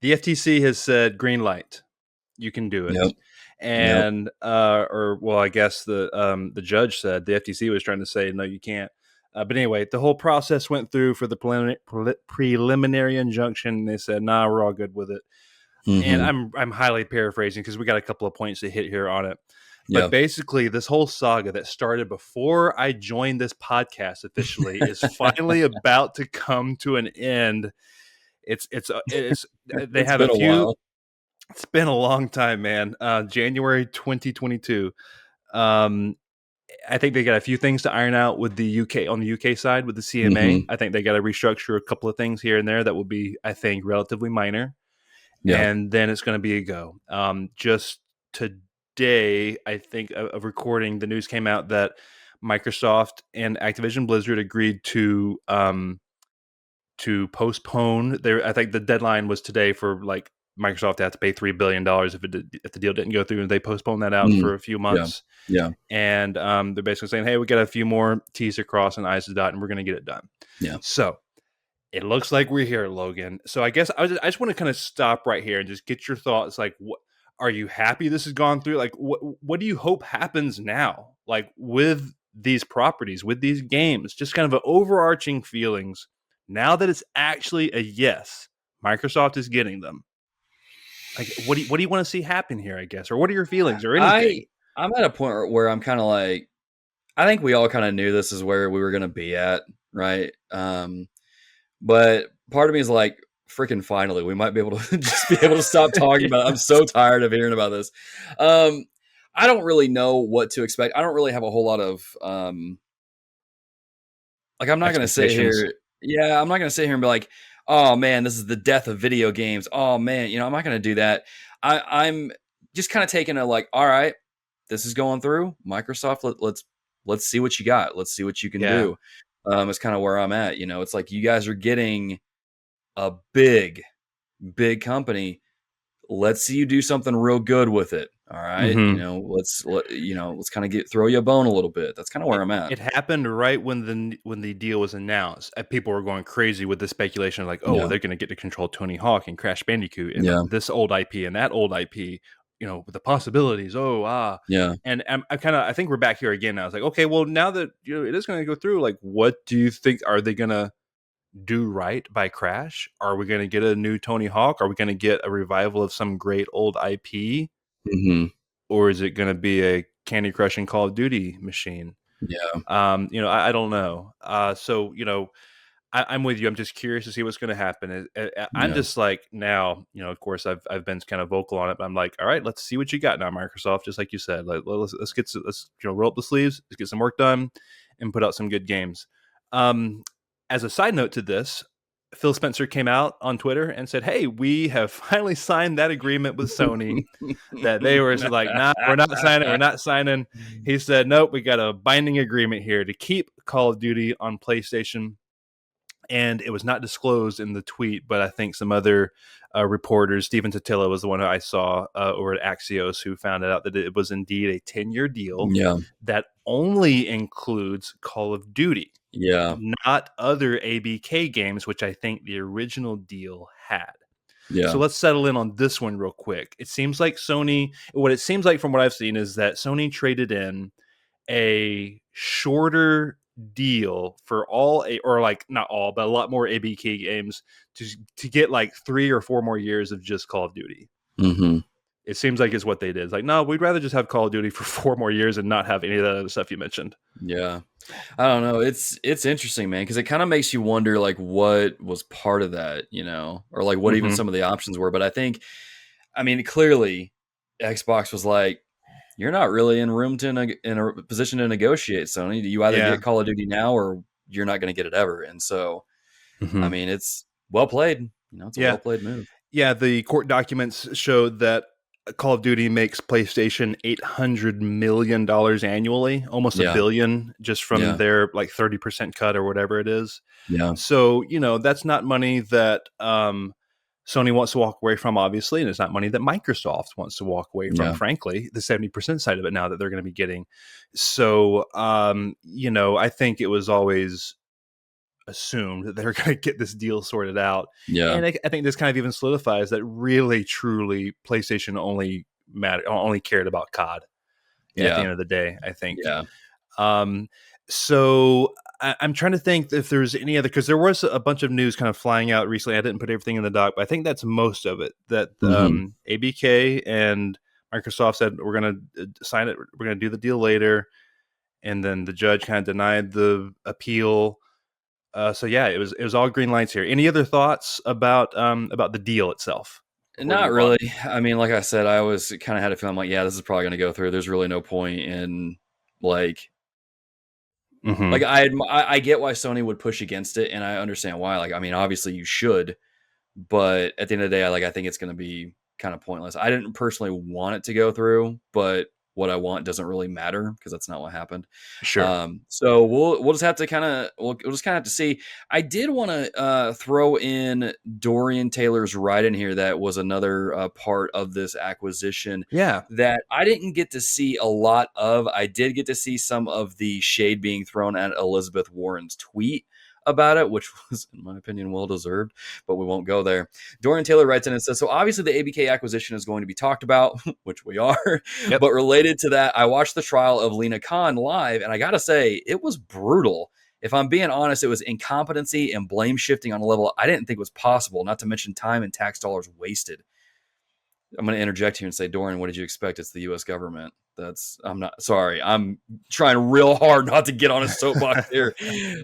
the FTC has said green light. You can do it.
Yep.
And I guess the judge said the FTC was trying to say no, you can't. But anyway, the whole process went through for the preliminary injunction. They said, nah, we're all good with it. And I'm highly paraphrasing because we got a couple of points to hit here on it. But basically, this whole saga that started before I joined this podcast officially is finally about to come to an end. They have a few. While. It's been a long time, man. January 2022. I think they got a few things to iron out with the UK on the UK side with the CMA. I think they got to restructure a couple of things here and there that will be, I think, relatively minor. Yeah. And then it's going to be a go. Just today, I think, of recording, the news came out that Microsoft and Activision Blizzard agreed to postpone their. I think the deadline was today for like Microsoft had to pay $3 billion if the deal didn't go through, and they postponed that out for a few months.
Yeah.
And they're basically saying, hey, we got a few more T's to cross and I's to dot, and we're going to get it done.
Yeah.
So it looks like we're here, Logan. So I guess I just want to kind of stop right here and just get your thoughts. Like, what are you happy this has gone through? Like, what do you hope happens now? Like with these properties, with these games, just kind of an overarching feelings now that it's actually a yes, Microsoft is getting them. Like, what do you want to see happen here, I guess? Or what are your feelings or anything?
I'm at a point where I'm kind of like, I think we all kind of knew this is where we were going to be at, right? But part of me is like, freaking finally, we might be able to just be able to stop talking about it. I'm so tired of hearing about this. I don't really know what to expect. I don't really have a whole lot of, like, I'm not going to sit here. Yeah, I'm not going to sit here and be like, oh man, this is the death of video games. Oh man, I'm not going to do that. I'm just kind of taking a like, all right, this is going through Microsoft. Let's see what you got. Let's see what you can do. It's kind of where I'm at. It's like you guys are getting a big company. Let's see you do something real good with it. All right. Let's kind of throw you a bone a little bit. That's kind of where I'm at.
It happened right when the deal was announced. People were going crazy with the speculation of like, they're going to get to control Tony Hawk and Crash Bandicoot and this old IP and that old IP, with the possibilities. And I think we're back here again now. It's like, okay, well, now that it is going to go through, like, what do you think? Are they going to do right by Crash? Are we going to get a new Tony Hawk? Are we going to get a revival of some great old IP? Or is it going to be a Candy Crush and Call of Duty machine? I don't know. I'm with you. I'm just curious to see what's going to happen. I'm just like now, of course, I've been kind of vocal on it, but I'm like, all right, let's see what you got now, Microsoft. Just like you said, like, let's roll up the sleeves, let's get some work done, and put out some good games. As a side note to this, Phil Spencer came out on Twitter and said, hey, we have finally signed that agreement with Sony that they were like, nah, we're not signing. He said, nope, we got a binding agreement here to keep Call of Duty on PlayStation. and it was not disclosed in the tweet, but I think some other reporters, Stephen Totilo was the one who I saw over at Axios, who found out that it was indeed a 10-year deal that only includes Call of Duty, not other ABK games, which I think the original deal had. So let's settle in on this one real quick. It seems like Sony, what it seems like from what I've seen is that Sony traded in a shorter deal for all, or like not all, but a lot more ABK games to get like 3 or 4 more years of just Call of Duty. It seems like it's what they did. It's like, no, we'd rather just have Call of Duty for 4 more years and not have any of that other stuff you mentioned.
Yeah. I don't know. It's interesting, man, because it kind of makes you wonder, like, what was part of that, or like what even some of the options were. But I mean, clearly Xbox was like, you're not really in a position to negotiate, Sony. You either get Call of Duty now or you're not going to get it ever. And so, I mean, it's well played. It's a well played move.
Yeah, the court documents showed that Call of Duty makes PlayStation $800 million annually, almost $1 billion, just from their like 30% cut or whatever it is. So, that's not money that Sony wants to walk away from, obviously, and it's not money that Microsoft wants to walk away from, frankly, the 70% side of it now that they're going to be getting. So, I think it was always assumed that they're going to get this deal sorted out. And I think this kind of even solidifies that really, truly, PlayStation only cared about COD at the end of the day, I think. So I'm trying to think if there's any other, because there was a bunch of news kind of flying out recently. I didn't put everything in the doc, but I think that's most of it. That ABK and Microsoft said, we're going to sign it, we're going to do the deal later. And then the judge kind of denied the appeal. So yeah, it was all green lights here. Any other thoughts about the deal itself?
Not really. I mean, like I said, I always kind of had a feeling like, this is probably going to go through. There's really no point in like I get why Sony would push against it, and I understand why. Like, I mean, obviously you should, but at the end of the day, I think it's going to be kind of pointless. I didn't personally want it to go through, but what I want doesn't really matter because that's not what happened.
Sure.
So we'll just have to we'll just have to see. I did want to throw in Dorian Taylor's write-in here. That was another part of this acquisition. That I didn't get to see a lot of. I did get to see some of the shade being thrown at Elizabeth Warren's tweet about it, which was, in my opinion, well-deserved, but we won't go there. Dorian Taylor writes in and says, so obviously the ABK acquisition is going to be talked about, which we are, but related to that, I watched the trial of Lena Khan live, and I gotta say, it was brutal. If I'm being honest, it was incompetency and blame shifting on a level I didn't think was possible, not to mention time and tax dollars wasted. I'm going to interject here and say, Dorian, what did you expect? It's the U.S. government. I'm not sorry. I'm trying real hard not to get on a soapbox here.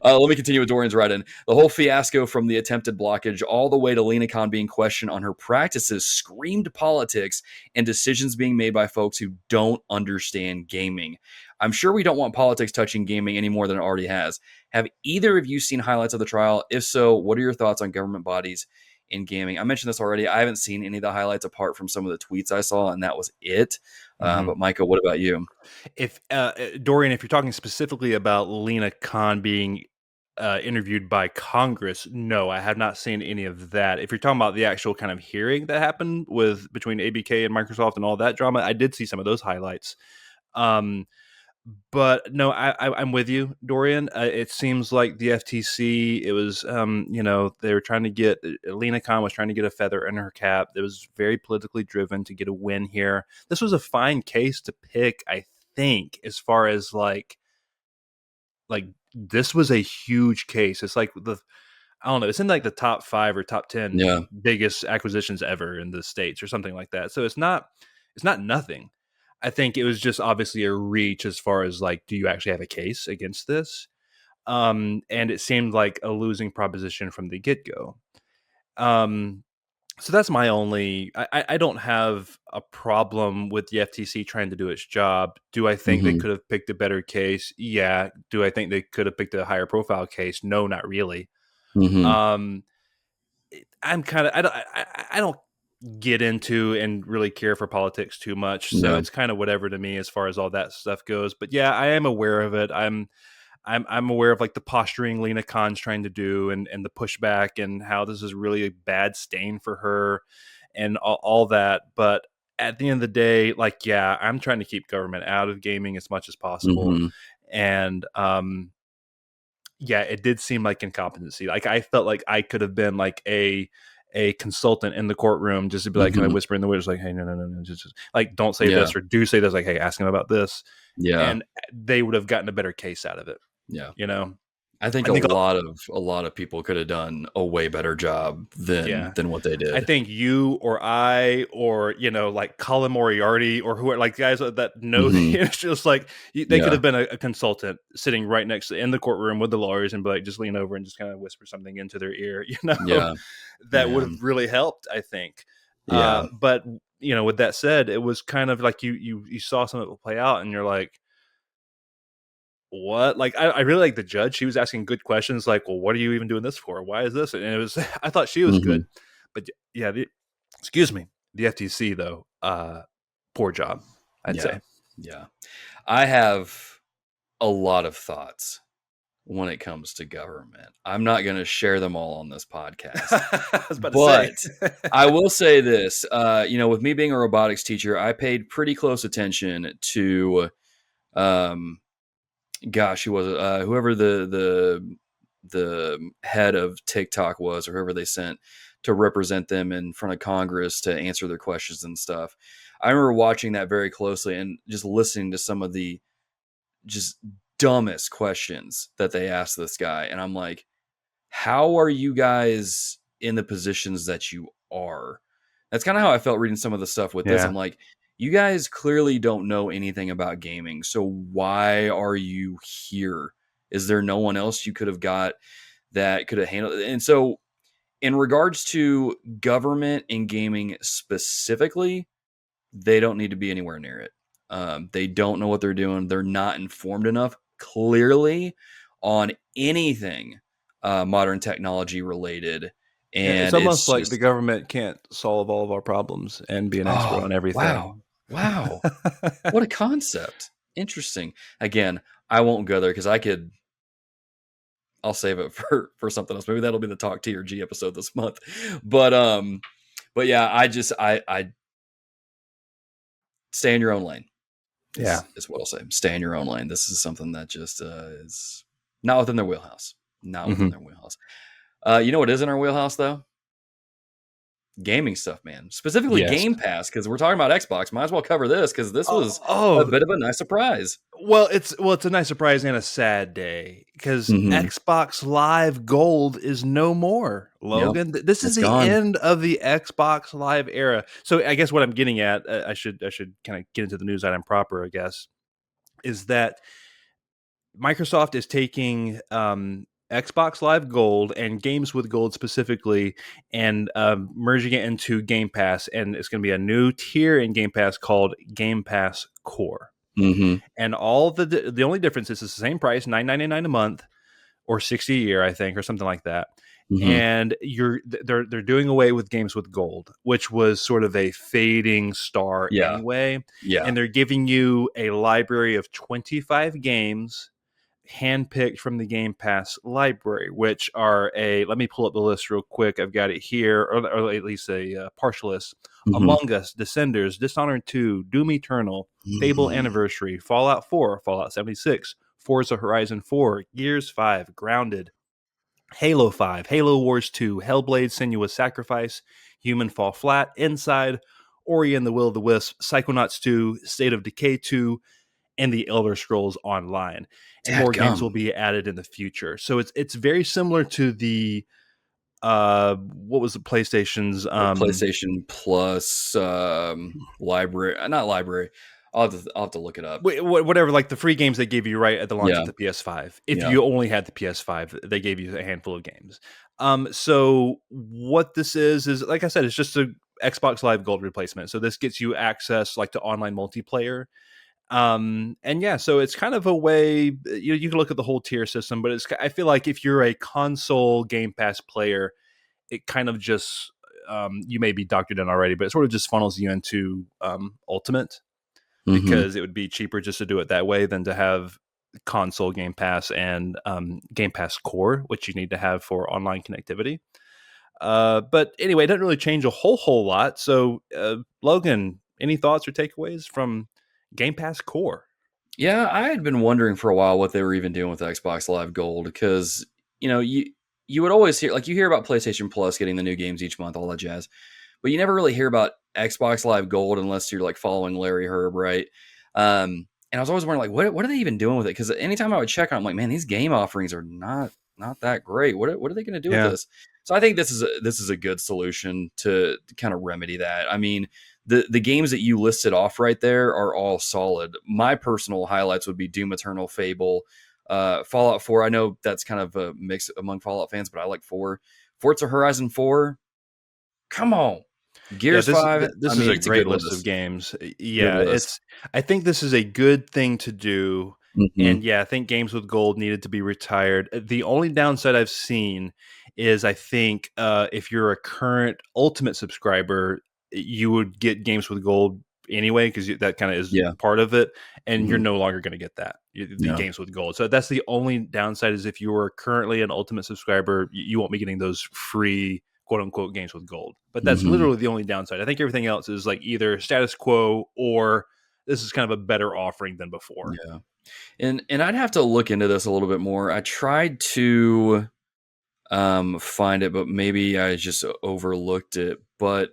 Let me continue with Dorian's write-in. The whole fiasco from the attempted blockage all the way to Lena Khan being questioned on her practices screamed politics and decisions being made by folks who don't understand gaming. I'm sure we don't want politics touching gaming any more than it already has. Have either of you seen highlights of the trial? If so, what are your thoughts on government bodies in gaming? I mentioned this already. I haven't seen any of the highlights apart from some of the tweets I saw, and that was it. But Micah, what about you?
If Dorian, if you're talking specifically about Lena Khan being interviewed by Congress, no, I have not seen any of that. If you're talking about the actual kind of hearing that happened between ABK and Microsoft and all that drama, I did see some of those highlights. But no, I'm with you, Dorian. It seems like the FTC, it was, they were trying to get, Lena Khan was trying to get a feather in her cap. It was very politically driven to get a win here. This was a fine case to pick, I think, as far as like this was a huge case. It's like I don't know, it's in like the top 5 or top 10 biggest acquisitions ever in the States or something like that. So it's not nothing. I think it was just obviously a reach as far as like, do you actually have a case against this? And it seemed like a losing proposition from the get-go. So that's my only, I don't have a problem with the FTC trying to do its job. Do I think they could have picked a better case? Yeah. Do I think they could have picked a higher profile case? No, not really. I'm kind of, I don't get into and really care for politics too much, so it's kind of whatever to me as far as all that stuff goes. But yeah, I am aware of it. I'm aware of like the posturing Lena Khan's trying to do and the pushback and how this is really a bad stain for her and all that. But at the end of the day, like, yeah, I'm trying to keep government out of gaming as much as possible.
Mm-hmm.
And yeah, it did seem like incompetency. Like I felt like I could have been like a consultant in the courtroom, just to be like kind of whispering in the windows, like, hey, no, just like don't say this or do say this, like, hey, ask him about this.
Yeah.
And they would have gotten a better case out of it.
Yeah.
You know,
I think a lot of people could have done a way better job than what they did.
I think you or I or, you know, like Colin Moriarty or who are like guys that know it's just like they could have been a consultant sitting right next to in the courtroom with the lawyers and be like, just lean over and just kind of whisper something into their ear, you know, that would have really helped, I think.
Yeah.
But, you know, with that said, it was kind of like you saw something play out and you're like, what? Like, I really like the judge. She was asking good questions like, well, what are you even doing this for? Why is this? And it was, I thought she was good. But yeah, excuse me. The FTC, though, poor job, I'd say.
Yeah. I have a lot of thoughts when it comes to government. I'm not going to share them all on this podcast. But I will say this, you know, with me being a robotics teacher, I paid pretty close attention to, gosh, who was it? Whoever the head of TikTok was, or whoever they sent to represent them in front of Congress to answer their questions and stuff. I remember watching that very closely and just listening to some of the just dumbest questions that they asked this guy. And I'm like, how are you guys in the positions that you are? That's kind of how I felt reading some of the stuff with this. I'm like, you guys clearly don't know anything about gaming. So why are you here? Is there no one else you could have got that could have handled it? And so in regards to government and gaming specifically, they don't need to be anywhere near it. They don't know what they're doing. They're not informed enough, clearly, on anything modern technology related. And
it's almost like the government can't solve all of our problems and be an expert on everything.
Wow. What a concept. Interesting. Again, I won't go there because I'll save it for something else. Maybe that'll be the Talk TRG episode this month. But yeah, I stay in your own lane. Is what I'll say. Stay in your own lane. This is something that just is not within their wheelhouse. Not within their wheelhouse. You know what is in our wheelhouse though? Gaming stuff, man. Specifically Game Pass, because we're talking about Xbox. Might as well cover this because this was a bit of a nice surprise.
Well, it's a nice surprise and a sad day because Xbox Live Gold is no more, Logan. Yep. This is the end of the Xbox Live era. So I guess what I'm getting at, I should kind of get into the news item proper, I guess, is that Microsoft is taking Xbox Live Gold and Games with Gold specifically and merging it into Game Pass. And it's going to be a new tier in Game Pass called Game Pass Core. And all the only difference is it's the same price, $9.99 a month or $60 a year, I think, or something like that. And they're doing away with Games with Gold, which was sort of a fading star anyway. And they're giving you a library of 25 games handpicked from the Game Pass library, which are let me pull up the list real quick. I've got it here, or at least a partial list. Among Us, Descenders, Dishonored 2, Doom Eternal, Fable Anniversary, Fallout 4, Fallout 76, Forza Horizon 4, Gears 5, Grounded, Halo 5, Halo Wars 2, Hellblade Senua's Sacrifice, Human Fall Flat, Inside, Ori and the Will of the Wisp, Psychonauts 2, State of Decay 2, and the Elder Scrolls Online. And more games will be added in the future. So it's very similar to the what was the PlayStation's
PlayStation Plus library, not library. I'll have to look it up.
Whatever, like the free games they gave you right at the launch of the PS5. If you only had the PS5, they gave you a handful of games. So what this is like I said, it's just a Xbox Live Gold replacement. So this gets you access like to online multiplayer. And yeah, so it's kind of a way you can look at the whole tier system, but I feel like if you're a console Game Pass player, it kind of just you may be doctored in already, but it sort of just funnels you into Ultimate because it would be cheaper just to do it that way than to have console Game Pass and Game Pass Core, which you need to have for online connectivity. But anyway, it doesn't really change a whole lot. So, Logan, any thoughts or takeaways from Game Pass Core?
Yeah, I had been wondering for a while what they were even doing with Xbox Live Gold, because you would always hear, like, you hear about PlayStation Plus getting the new games each month, all that jazz, but you never really hear about Xbox Live Gold unless you're like following Larry Herb, right? And I was always wondering, like, what are they even doing with it? Because anytime I would check, I'm like, man, these game offerings are not that great. What are they going to do with this? So I think this is a good solution to kind of remedy that. I mean, the games that you listed off right there are all solid. My personal highlights would be Doom Eternal, Fable, Fallout 4. I know that's kind of a mix among Fallout fans, but I like 4. Forza Horizon 4. Come on. Gears 5.
This is a great list of games. Yeah, I think this is a good thing to do. Mm-hmm. And yeah, I think games with gold needed to be retired. The only downside I've seen is, I think if you're a current Ultimate subscriber, you would get games with gold anyway, because that kind of is part of it, and you're no longer going to get that, the games with gold. So that's the only downside, is if you are currently an Ultimate subscriber, you won't be getting those free quote unquote games with gold. But that's literally the only downside. I think everything else is like either status quo or this is kind of a better offering than before.
Yeah. And I'd have to look into this a little bit more. I tried to find it, but maybe I just overlooked it. But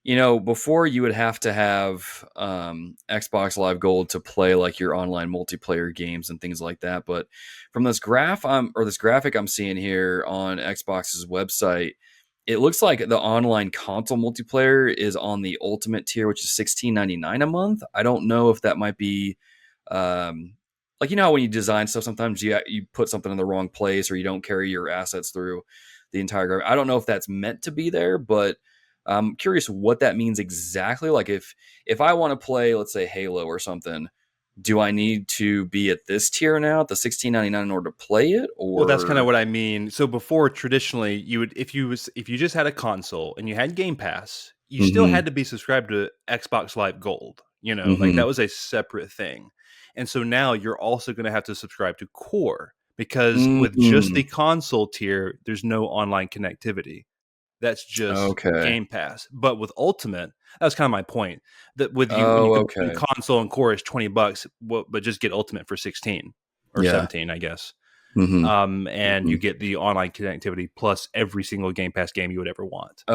before, you would have to have Xbox Live Gold to play like your online multiplayer games and things like that. But from this graphic I'm seeing here on Xbox's website, it looks like the online console multiplayer is on the Ultimate tier, which is $16.99 a month. I don't know if that might be like, how when you design stuff, sometimes you put something in the wrong place, or you don't carry your assets through the entire graphic. I don't know if that's meant to be there, but I'm curious what that means exactly. Like, if I want to play, let's say, Halo or something, do I need to be at this tier now, at the $16.99, in order to play it? Or,
well, that's kind of what I mean. So before, traditionally, you would, if you just had a console and you had Game Pass, you still had to be subscribed to Xbox Live Gold. Like, that was a separate thing. And so now you're also going to have to subscribe to Core, because with just the console tier, there's no online connectivity. That's just Game Pass. But with Ultimate, that was kind of my point. That with you, when you combine console and Core is $20, but just get Ultimate for 16 or 17, I guess. And you get the online connectivity plus every single Game Pass game you would ever want.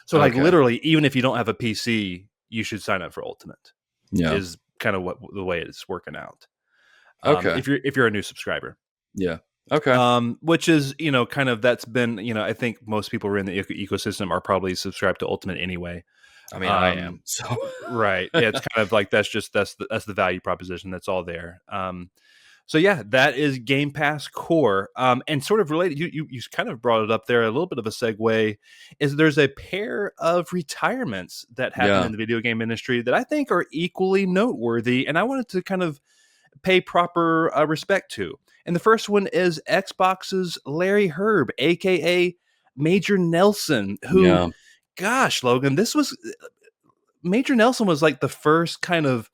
So like literally, even if you don't have a PC, you should sign up for Ultimate. Is kind of the way it's working out. If you're a new subscriber. Which is, kind of, that's been, I think most people who are in the ecosystem are probably subscribed to Ultimate anyway.
I mean, I am. So
right. Yeah, it's kind of like, that's the value proposition that's all there. So yeah, that is Game Pass Core. And sort of related, you kind of brought it up there, a little bit of a segue, is there's a pair of retirements that happen in the video game industry that I think are equally noteworthy, and I wanted to kind of pay proper respect to. And the first one is Xbox's Larry Herb, aka Major Nelson, who, gosh, Logan, Major Nelson was like the first kind of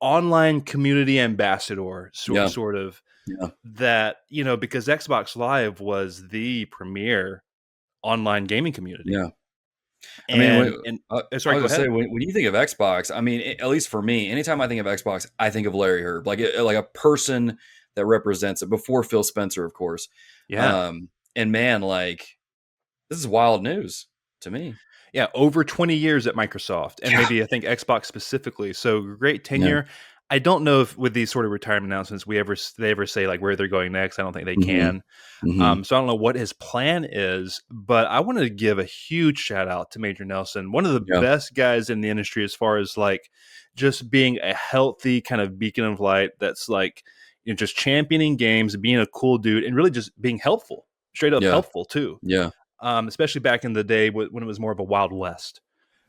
online community ambassador, sort of, that, because Xbox Live was the premier online gaming community.
I mean, sorry, go ahead. Say, when you think of Xbox, I mean, at least for me, anytime I think of Xbox, I think of Larry Herb, like a person that represents it, before Phil Spencer, of course. And man, like, this is wild news to me.
Yeah, over 20 years at Microsoft, and maybe I think Xbox specifically. So great tenure. I don't know if with these sort of retirement announcements, they ever say like where they're going next. I don't think they can. So I don't know what his plan is, but I wanted to give a huge shout out to Major Nelson, one of the best guys in the industry as far as like just being a healthy kind of beacon of light. That's like, just championing games, being a cool dude, and really just being helpful, straight up helpful too. Especially back in the day when it was more of a Wild West.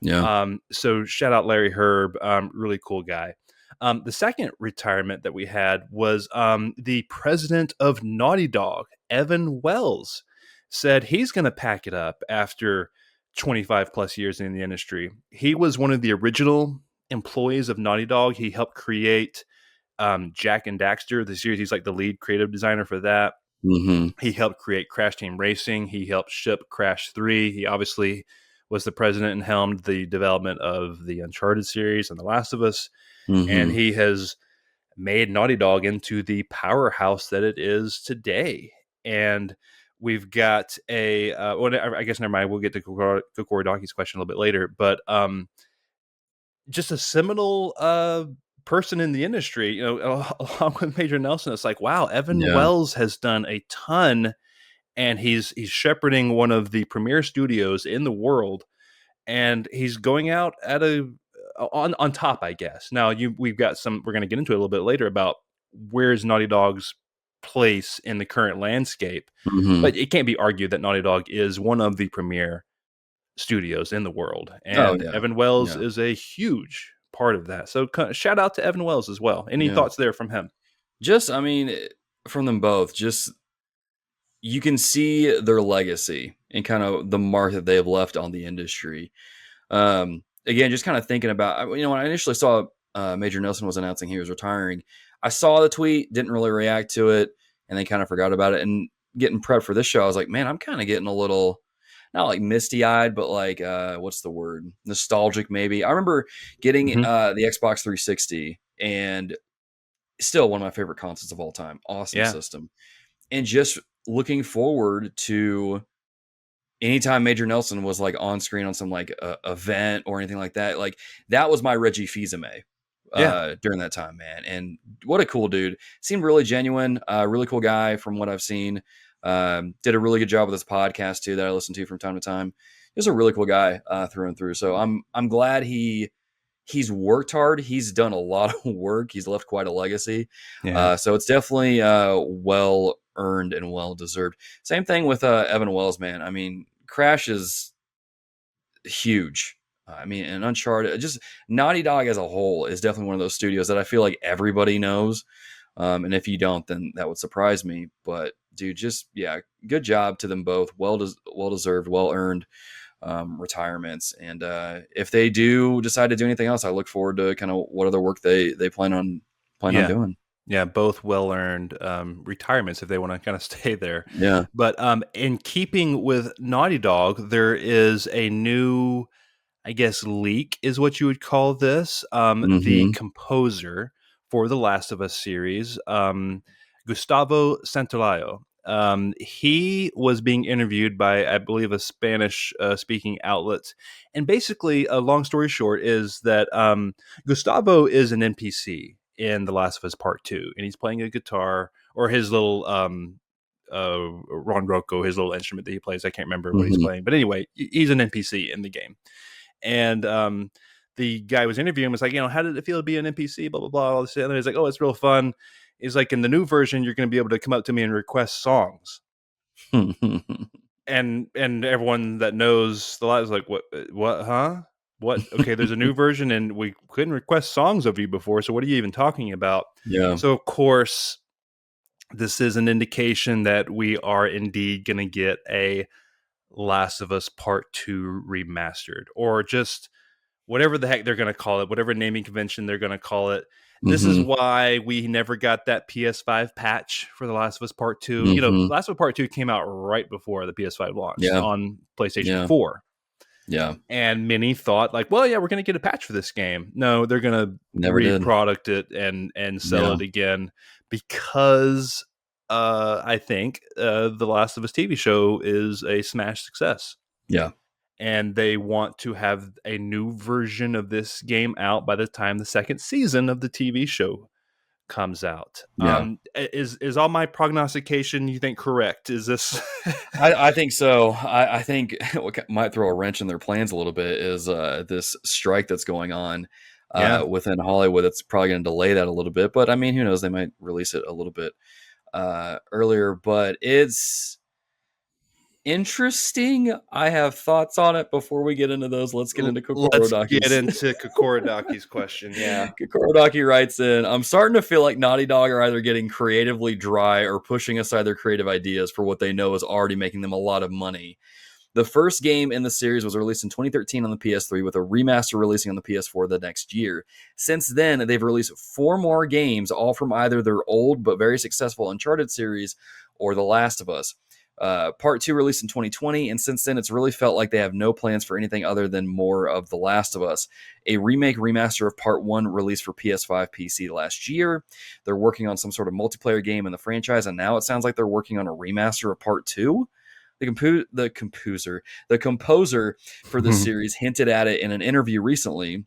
So shout out Larry Herb, really cool guy. The second retirement that we had was the president of Naughty Dog, Evan Wells, said he's going to pack it up after 25 plus years in the industry. He was one of the original employees of Naughty Dog. He helped create Jack and Daxter, the series. He's like the lead creative designer for that.
Mm-hmm.
He helped create Crash Team Racing. He helped ship Crash 3. He obviously was the president and helmed the development of the Uncharted series and The Last of Us.
Mm-hmm.
And he has made Naughty Dog into the powerhouse that it is today. And we've got I guess never mind. We'll get to Kokorodaki's question a little bit later. But just a seminal person in the industry, you know, along with Major Nelson. It's like, wow, Evan Wells has done a ton, and he's shepherding one of the premier studios in the world, and he's going out at on top, I guess. Now we're going to get into it a little bit later about where's Naughty Dog's place in the current landscape, but it can't be argued that Naughty Dog is one of the premier studios in the world, and Evan Wells is a huge part of that. So shout out to Evan Wells as well. Any thoughts there from him?
Just, I mean, from them both, just you can see their legacy and kind of the mark that they have left on the industry. Again, just kind of thinking about, you know, when I initially saw Major Nelson was announcing he was retiring, I saw the tweet, didn't really react to it, and then kind of forgot about it. And getting prepped for this show, I was like, man, I'm kind of getting a little, not like misty-eyed, but like, what's the word? Nostalgic, maybe. I remember getting the Xbox 360, and still one of my favorite consoles of all time. Awesome system. And just looking forward to anytime Major Nelson was like on screen on some like event or anything like that. Like that was my Reggie Fils-Aimé during that time, man. And what a cool dude. Seemed really genuine, really cool guy from what I've seen. Did a really good job with this podcast too that I listen to from time to time. He's a really cool guy through and through. So I'm glad he's worked hard. He's done a lot of work. He's left quite a legacy. So it's definitely well earned and well deserved. Same thing with Evan Wells, man. I mean, Crash is huge. I mean, and Uncharted, just Naughty Dog as a whole is definitely one of those studios that I feel like everybody knows. And if you don't, then that would surprise me. But dude, just good job to them both. Well deserved, well earned retirements. And if they do decide to do anything else, I look forward to kind of what other work they plan on doing.
Yeah, both well-earned retirements if they want to kind of stay there.
Yeah.
But in keeping with Naughty Dog, there is a new, I guess, leak is what you would call this. The composer for the Last of Us series, Gustavo Santaolalla. He was being interviewed by, I believe, a Spanish speaking outlet. And basically, a long story short is that Gustavo is an NPC in The Last of Us Part 2, and he's playing a guitar, or his little Ron Rocco, his little instrument that he plays. I can't remember what he's playing, but anyway, he's an NPC in the game. And the guy was interviewing was like, you know, how did it feel to be an NPC? Blah blah blah. All this, and he's like, oh, it's real fun. He's like, in the new version, you're going to be able to come up to me and request songs. and everyone that knows the lot is like, what, huh? What? Okay, there's a new version, and we couldn't request songs of you before. So what are you even talking about?
Yeah.
So of course, this is an indication that we are indeed going to get a Last of Us Part 2 remastered, or just whatever the heck they're going to call it, whatever naming convention they're going to call it. This is why we never got that PS5 patch for The Last of Us Part 2. You know, Last of Us Part 2 came out right before the PS5 launched on PlayStation 4.
Yeah.
And many thought like, well, yeah, we're going to get a patch for this game. No, they're going to reproduct it and sell it again because I think The Last of Us TV show is a smash success.
Yeah.
And they want to have a new version of this game out by the time the second season of the TV show comes out.
Yeah.
Is all my prognostication, you think, correct? Is this?
I think so. I think what might throw a wrench in their plans a little bit is this strike that's going on within Hollywood. It's probably going to delay that a little bit. But I mean, who knows? They might release it a little bit earlier. But it's interesting. I have thoughts on it. Before we get into those, let's get into Kokorodaki's.
Let's get into Kokorodaki's question. Yeah.
Kokorodaki writes in, I'm starting to feel like Naughty Dog are either getting creatively dry or pushing aside their creative ideas for what they know is already making them a lot of money. The first game in the series was released in 2013 on the PS3 with a remaster releasing on the PS4 the next year. Since then, they've released 4 more games, all from either their old but very successful Uncharted series or The Last of Us. Part 2 released in 2020, and since then it's really felt like they have no plans for anything other than more of The Last of Us. A remaster of Part 1 released for PS5 PC last year. They're working on some sort of multiplayer game in the franchise, and now it sounds like they're working on a remaster of Part 2. The composer for this series hinted at it in an interview recently.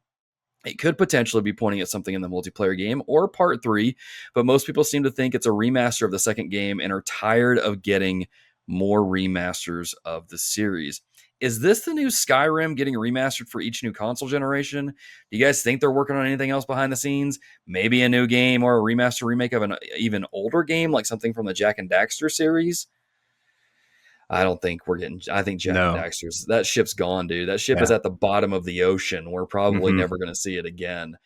It could potentially be pointing at something in the multiplayer game or Part 3, but most people seem to think it's a remaster of the second game and are tired of getting more remasters of the series. Is this the new Skyrim getting remastered for each new console generation? Do you guys think they're working on anything else behind the scenes? Maybe a new game or a remake of an even older game, like something from the Jak and Daxter series? I don't think we're getting. I think Jak and Daxter's, that ship's gone, dude. That ship is at the bottom of the ocean. We're probably never going to see it again.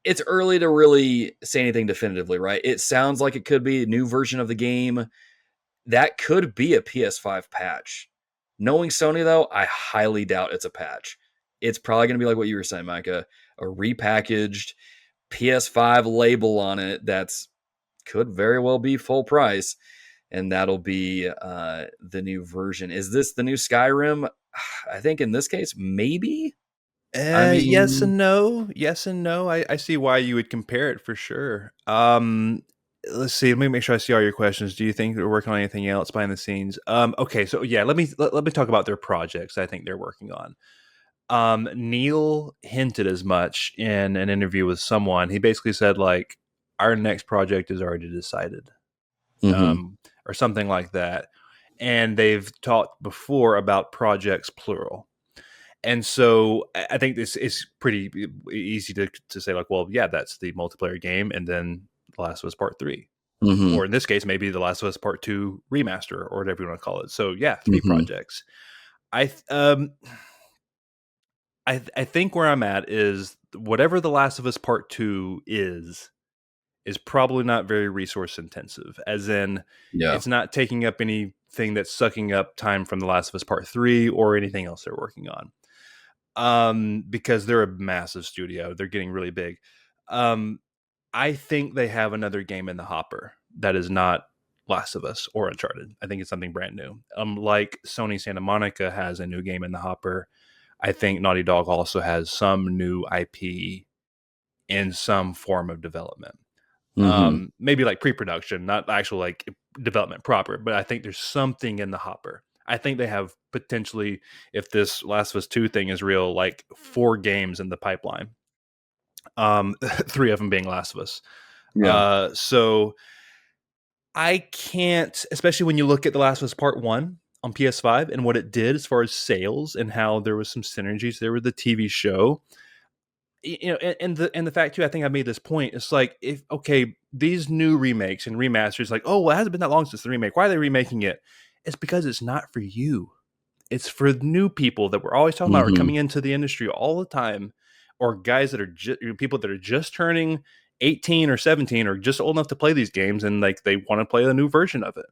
It's early to really say anything definitively, right? It sounds like it could be a new version of the game. That could be a PS5 patch. Knowing Sony, though, I highly doubt it's a patch. It's probably going to be like what you were saying, Micah, a repackaged PS5 label on it that's could very well be full price, and that'll be the new version. Is this the new Skyrim? I think in this case, maybe.
Yes and no. Yes and no. I see why you would compare it for sure. Let's see. Let me make sure I see all your questions. Do you think they're working on anything else behind the scenes? Okay. So yeah, let me talk about their projects. I think they're working on. Neil hinted as much in an interview with someone. He basically said like, our next project is already decided, or something like that. And they've talked before about projects plural. And so I think this is pretty easy to say like, well, yeah, that's the multiplayer game. And then The Last of Us Part 3. Or in this case, maybe The Last of Us Part 2 remaster or whatever you want to call it. So yeah, 3 projects. I think where I'm at is whatever The Last of Us Part 2 is probably not very resource intensive, as in it's not taking up anything that's sucking up time from The Last of Us Part 3 or anything else they're working on. Because they're a massive studio. They're getting really big. I think they have another game in the hopper that is not Last of Us or Uncharted. I think it's something brand new. Like Sony Santa Monica has a new game in the hopper, I think Naughty Dog also has some new IP in some form of development. Maybe like pre-production, not actual like development proper, but I think there's something in the hopper. I think they have potentially, if this Last of Us 2 thing is real, like 4 games in the pipeline. 3 of them being Last of Us. So I can't, especially when you look at The Last of Us Part 1 on PS5 and what it did as far as sales and how there was some synergies there with the TV show. You know, and the fact too, I think I made this point. It's like, if these new remakes and remasters, like, oh, well, it hasn't been that long since the remake. Why are they remaking it? It's because it's not for you. It's for new people that we're always talking about, are coming into the industry all the time, or guys that are people that are just turning 18 or 17 or just old enough to play these games, and like they want to play a new version of it.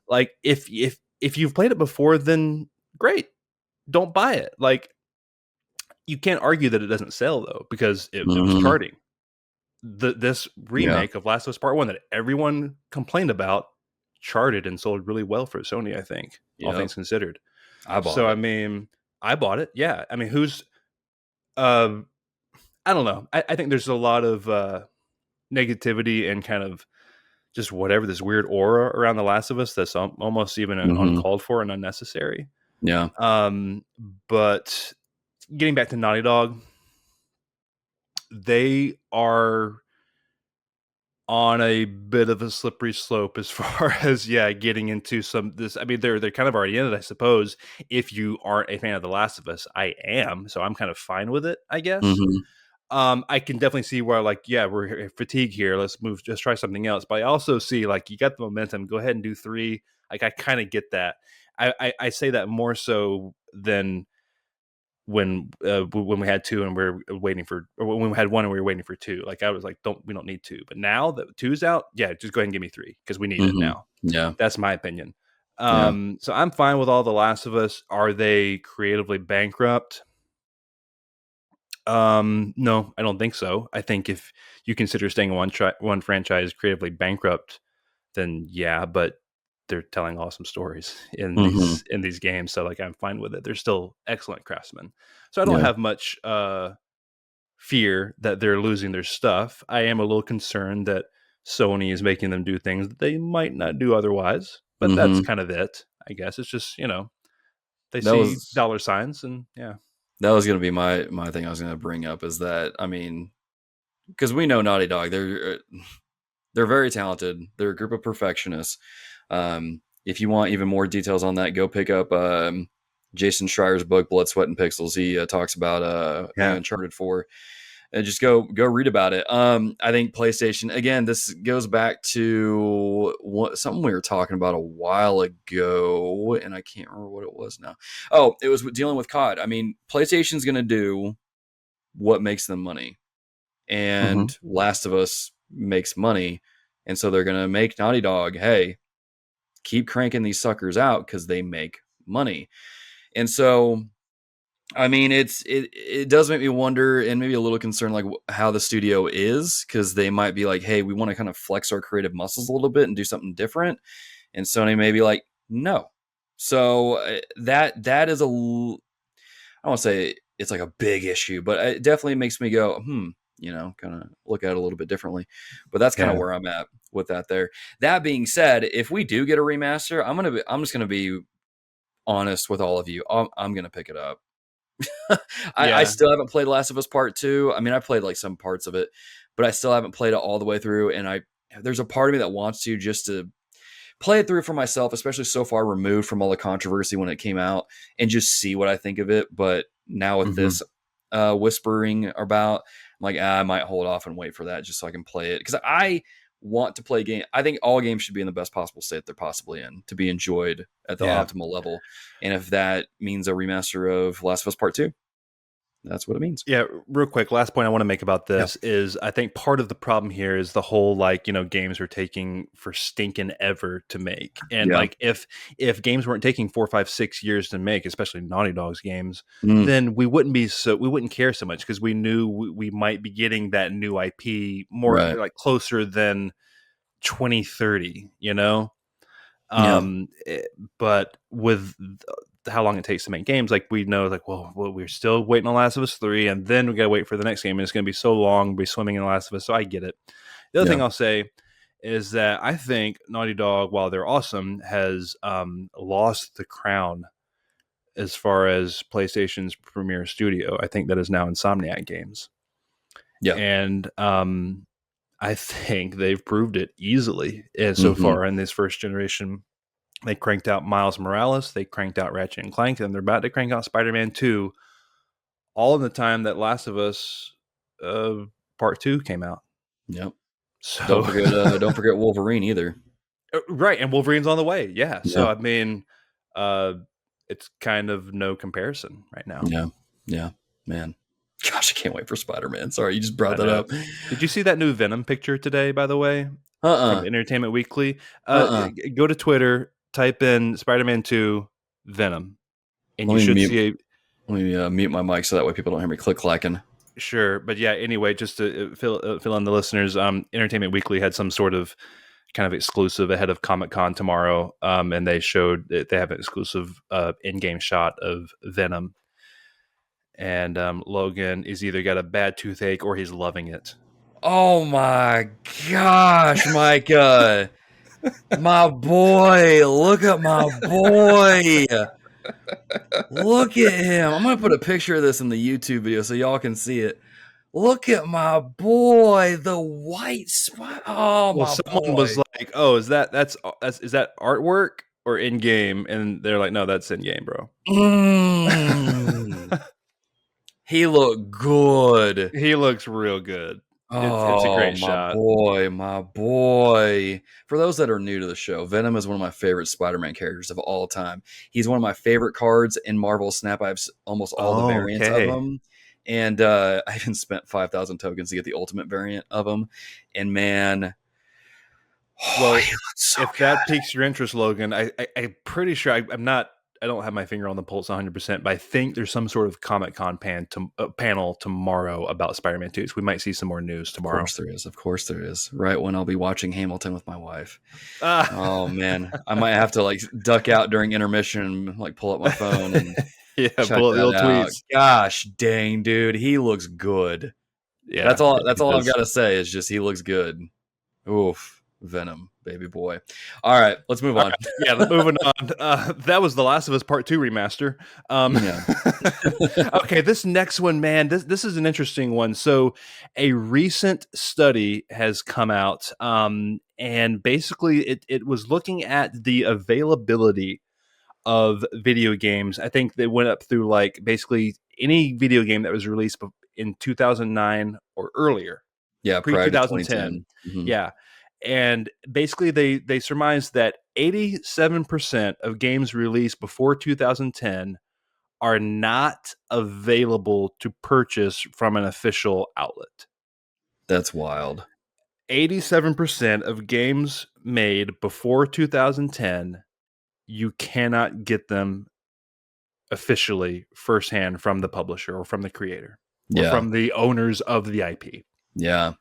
Like if you've played it before, then great, don't buy it. Like, you can't argue that it doesn't sell though, because it was charting. This remake of Last of Us Part 1 that everyone complained about charted and sold really well for Sony, I think, all things considered. I bought it. I mean, I bought it. Yeah. I mean, who's I don't know. I think there's a lot of negativity and kind of just whatever, this weird aura around The Last of Us that's almost even uncalled for and unnecessary.
Yeah.
But getting back to Naughty Dog, they are on a bit of a slippery slope as far as getting into this. I mean, they're kind of already in it, I suppose. If you aren't a fan of The Last of Us, I am, so I'm kind of fine with it, I guess. I can definitely see where, like, we're fatigued here. Let's move. Just try something else. But I also see, like, you got the momentum. Go ahead and do 3. Like, I kind of get that. I say that more so than when we had 2 and we're waiting for, or when we had 1 and we were waiting for 2. Like, I was like, we don't need 2. But now that 2's out, just go ahead and give me 3 because we need it now. Yeah, that's my opinion. So I'm fine with all The Last of Us. Are they creatively bankrupt? No, I don't think so. I think if you consider staying one franchise creatively bankrupt, then yeah, but they're telling awesome stories in these games, so like I'm fine with it. They're still excellent craftsmen, so I don't have much fear that they're losing their stuff. I am a little concerned that Sony is making them do things that they might not do otherwise, but that's kind of it. I guess it's just they see dollar signs and
That was going to be my thing I was going to bring up is that, I mean, because we know Naughty Dog, they're very talented. They're a group of perfectionists. If you want even more details on that, go pick up Jason Schreier's book, Blood, Sweat, and Pixels. He talks about Uncharted 4. And just go read about it. I think PlayStation, again, this goes back to something we were talking about a while ago, and I can't remember what it was now. Oh, it was dealing with COD. I mean, PlayStation's going to do what makes them money, and Last of Us makes money, and so they're going to make Naughty Dog, hey, keep cranking these suckers out because they make money. And so, I mean, it does make me wonder and maybe a little concerned, like how the studio is, because they might be like, hey, we want to kind of flex our creative muscles a little bit and do something different. And Sony may be like, no. So that is I don't want to say it's like a big issue, but it definitely makes me go, kind of look at it a little bit differently. But that's kind of where I'm at with that there. That being said, if we do get a remaster, I'm just going to be honest with all of you. I'm going to pick it up. I still haven't played Last of Us Part 2. I mean, I played like some parts of it, but I still haven't played it all the way through. And there's a part of me that wants to just to play it through for myself, especially so far removed from all the controversy when it came out, and just see what I think of it. But now with this whispering about, I'm like, I might hold off and wait for that just so I can play it. Because I want to play a game. I think all games should be in the best possible state they're possibly in to be enjoyed at the optimal level. And if that means a remaster of Last of Us Part 2, that's what it means.
Yeah, real quick, last point I want to make about this is I think part of the problem here is the whole games are taking for stinking ever to make. And like if games weren't taking 4, 5, 6 years to make, especially Naughty Dog's games, then we wouldn't care so much because we knew we might be getting that new IP more like closer than 2030, but with how long it takes to make games, like we know, like, well, we're still waiting on Last of Us 3, and then we got to wait for the next game, and it's going to be so long, we'll be swimming in Last of Us, so I get it. The other thing I'll say is that I think Naughty Dog, while they're awesome, has lost the crown as far as PlayStation's premier studio. I think that is now Insomniac Games. Yeah. And I think they've proved it easily so far in this first generation. They cranked out Miles Morales, they cranked out Ratchet and Clank, and they're about to crank out Spider-Man 2, all in the time that Last of Us Part 2 came out.
Yep. So don't forget Wolverine either.
Right, and Wolverine's on the way. Yeah. So I mean, it's kind of no comparison right now.
Yeah, man. Gosh, I can't wait for Spider-Man. Sorry, you just brought that up.
Did you see that new Venom picture today, by the way? From Entertainment Weekly. Go to Twitter, type in Spider-Man 2 Venom, and you should see
let me mute my mic so that way people don't hear me click-clacking.
Sure, but yeah, anyway, just to fill in the listeners, Entertainment Weekly had some sort of kind of exclusive ahead of Comic-Con tomorrow, and they showed that they have an exclusive in-game shot of Venom. And Logan is either got a bad toothache or he's loving it.
Oh my gosh, Micah. My boy. Look at my boy. Look at him. I'm going to put a picture of this in the YouTube video so y'all can see it. Look at my boy, the white spot. Oh, well,
someone was like, "Oh, is that artwork or in game?" And they're like, "No, that's in game, bro."
He looked good.
He looks real good.
Oh, it's a great shot. My boy. For those that are new to the show, Venom is one of my favorite Spider-Man characters of all time. He's one of my favorite cards in Marvel Snap. I have almost all the variants of him. And I even spent 5,000 tokens to get the ultimate variant of him. And man,
Well,
so
if
good.
that piques your interest, Logan, I'm pretty sure I'm not. I don't have my finger on the pulse 100%, but I think there's some sort of Comic-Con panel tomorrow about Spider-Man 2. So we might see some more news
Of
tomorrow.
course there is. Of course there is. Right when I'll be watching Hamilton with my wife.
Ah.
Oh man, I might have to like duck out during intermission and like pull up my phone and
Yeah,
check
pull up the
that
old
out.
tweets.
Gosh dang, dude, he looks good.
Yeah,
That's all.
yeah,
That's
he
all I've
does.
got to say is just he looks good. Oof, Venom, baby boy. All right, let's move
All
on.
right, yeah, moving on. That was The Last of Us Part 2 remaster.
Yeah.
Okay, this next one, man, this is an interesting one. So, a recent study has come out, and basically, it was looking at the availability of video games. I think they went up through like basically any video game that was released in 2009 or earlier,
Yeah,
pre
prior to
2010.
2010. Mm-hmm.
Yeah. And basically they surmised that 87% of games released before 2010 are not available to purchase from an official outlet.
That's wild.
87% of games made before 2010, you cannot get them officially firsthand from the publisher or from the creator or
Yeah.
from the owners of the IP.
Yeah.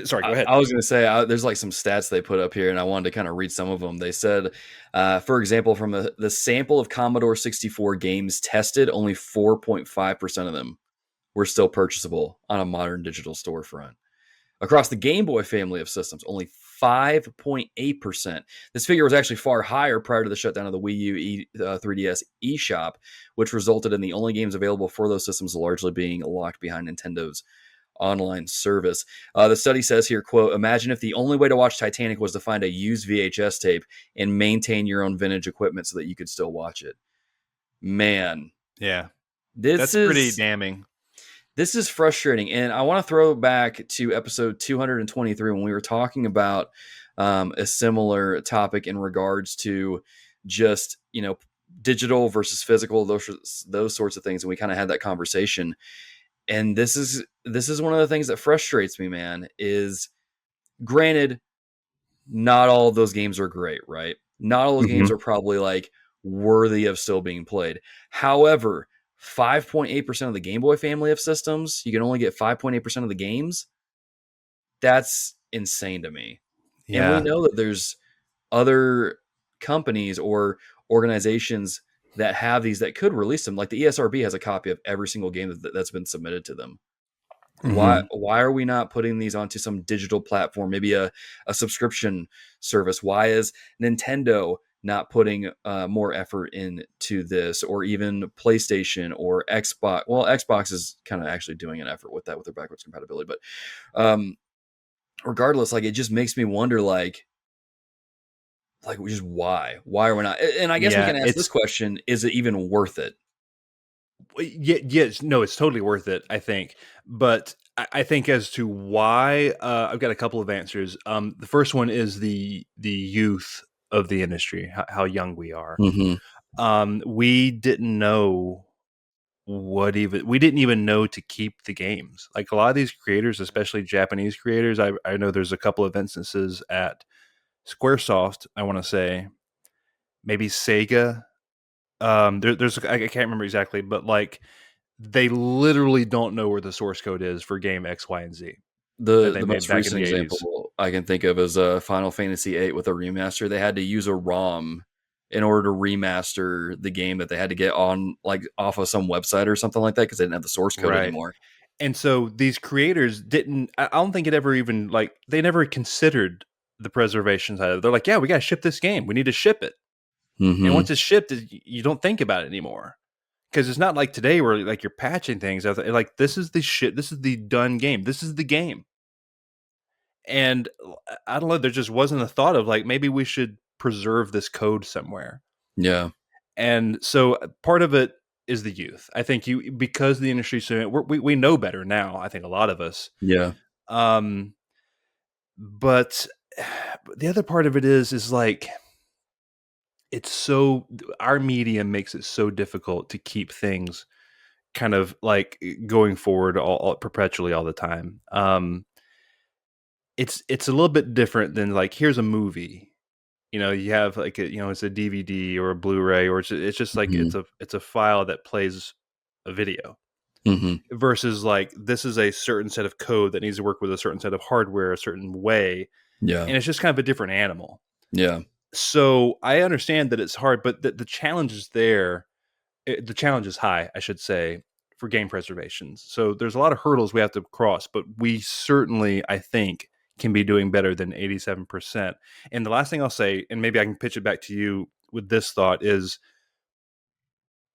Sorry, go ahead.
I was going to say, there's like some stats they put up here, and I wanted to kind of read some of them. They said, for example, from the sample of Commodore 64 games tested, only 4.5% of them were still purchasable on a modern digital storefront. Across the Game Boy family of systems, only 5.8%. This figure was actually far higher prior to the shutdown of the Wii U 3DS eShop, which resulted in the only games available for those systems largely being locked behind Nintendo's online service. The study says here, quote, imagine if the only way to watch Titanic was to find a used VHS tape and maintain your own vintage equipment so that you could still watch it. Man.
Yeah.
This
That's pretty
is
damning.
This is frustrating. And I want to throw back to episode 223 when we were talking about a similar topic in regards to just, digital versus physical, those sorts of things. And we kind of had that conversation. And this is one of the things that frustrates me, man, is granted, not all of those games are great, right? Not all those games are probably like worthy of still being played. However, 5.8% of the Game Boy family of systems, you can only get 5.8% of the games. That's insane to me. Yeah. And we know that there's other companies or organizations that have these that could release them. Like the ESRB has a copy of every single game that's been submitted to them. Why are we not putting these onto some digital platform, maybe a subscription service? Why is Nintendo not putting more effort into this, or even PlayStation or Xbox? Well, Xbox is kind of actually doing an effort with that with their backwards compatibility, but regardless, like it just makes me wonder, like just why are we not? And I guess we can ask this question: is it even worth it?
Yes, no, it's totally worth it, I think. But I think as to why, I've got a couple of answers. The first one is the youth of the industry, how young we are. We didn't know we didn't even know to keep the games. Like a lot of these creators, especially Japanese creators, I know there's a couple of instances at Squaresoft, I want to say, maybe Sega. There's I can't remember exactly, but like they literally don't know where the source code is for game X, Y, and Z that they
The
made
most
back in
recent
the 80s.
example I can think of is Final Fantasy VIII with a remaster. They had to use a ROM in order to remaster the game that they had to get on like off of some website or something like that because they didn't have the source code anymore.
And so these creators didn't. I don't think it ever even like they never considered the preservation side of it. They're like, yeah, we got to ship this game. We need to ship it. And once it's shipped, you don't think about it anymore. Because it's not like today where like you're patching things. Like this is the shit. This is the done game. This is the game. And I don't know. There just wasn't a thought of like maybe we should preserve this code somewhere.
Yeah.
And so part of it is the youth. I think because the industry, so we know better now. I think a lot of us.
Yeah.
But the other part of it is like. It's so our medium makes it so difficult to keep things kind of like going forward all perpetually all the time. it's a little bit different than like, here's a movie. You have like it's a DVD or a Blu-ray, or it's just like
Mm-hmm.
it's a file that plays a video.
Mm-hmm.
Versus like, this is a certain set of code that needs to work with a certain set of hardware a certain way,
Yeah.
and it's just kind of a different animal.
Yeah.
So I understand that it's hard, but the challenge is there. The challenge is high, I should say, for game preservations. So there's a lot of hurdles we have to cross, but we certainly, I think, can be doing better than 87%. And the last thing I'll say, and maybe I can pitch it back to you with this thought, is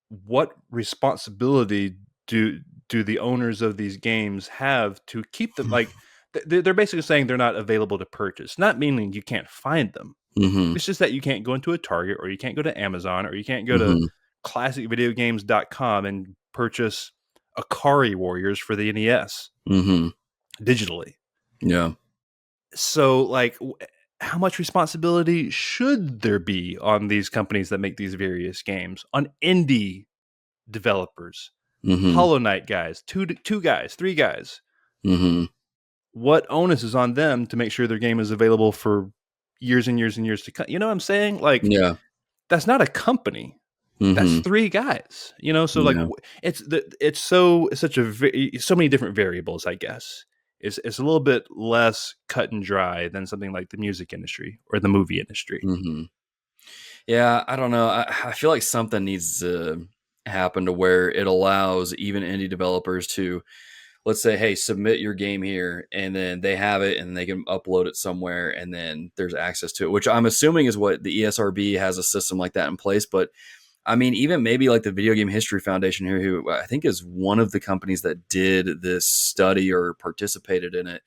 what responsibility do the owners of these games have to keep them? Like, they're basically saying they're not available to purchase, not meaning you can't find them.
Mm-hmm.
It's just that you can't go into a Target, or you can't go to Amazon, or you can't go to
Mm-hmm.
classicvideogames.com and purchase Akari Warriors for the NES
Mm-hmm.
digitally.
Yeah.
So, like, how much responsibility should there be on these companies that make these various games, on indie developers,
Mm-hmm.
Hollow Knight guys, two guys, three guys?
Mm-hmm.
What onus is on them to make sure their game is available for years and years and years to come? You know what I'm saying? Like,
Yeah.
that's not a company. That's
Mm-hmm.
three guys. So like,
Yeah.
it's so many different variables, I guess. It's a little bit less cut and dry than something like the music industry or the movie industry.
Mm-hmm. Yeah, I don't know. I feel like something needs to happen to where it allows even indie developers to, let's say, hey, submit your game here, and then they have it and they can upload it somewhere, and then there's access to it, which I'm assuming is what the ESRB has, a system like that in place. But I mean, even maybe like the Video Game History Foundation here, who I think is one of the companies that did this study or participated in it,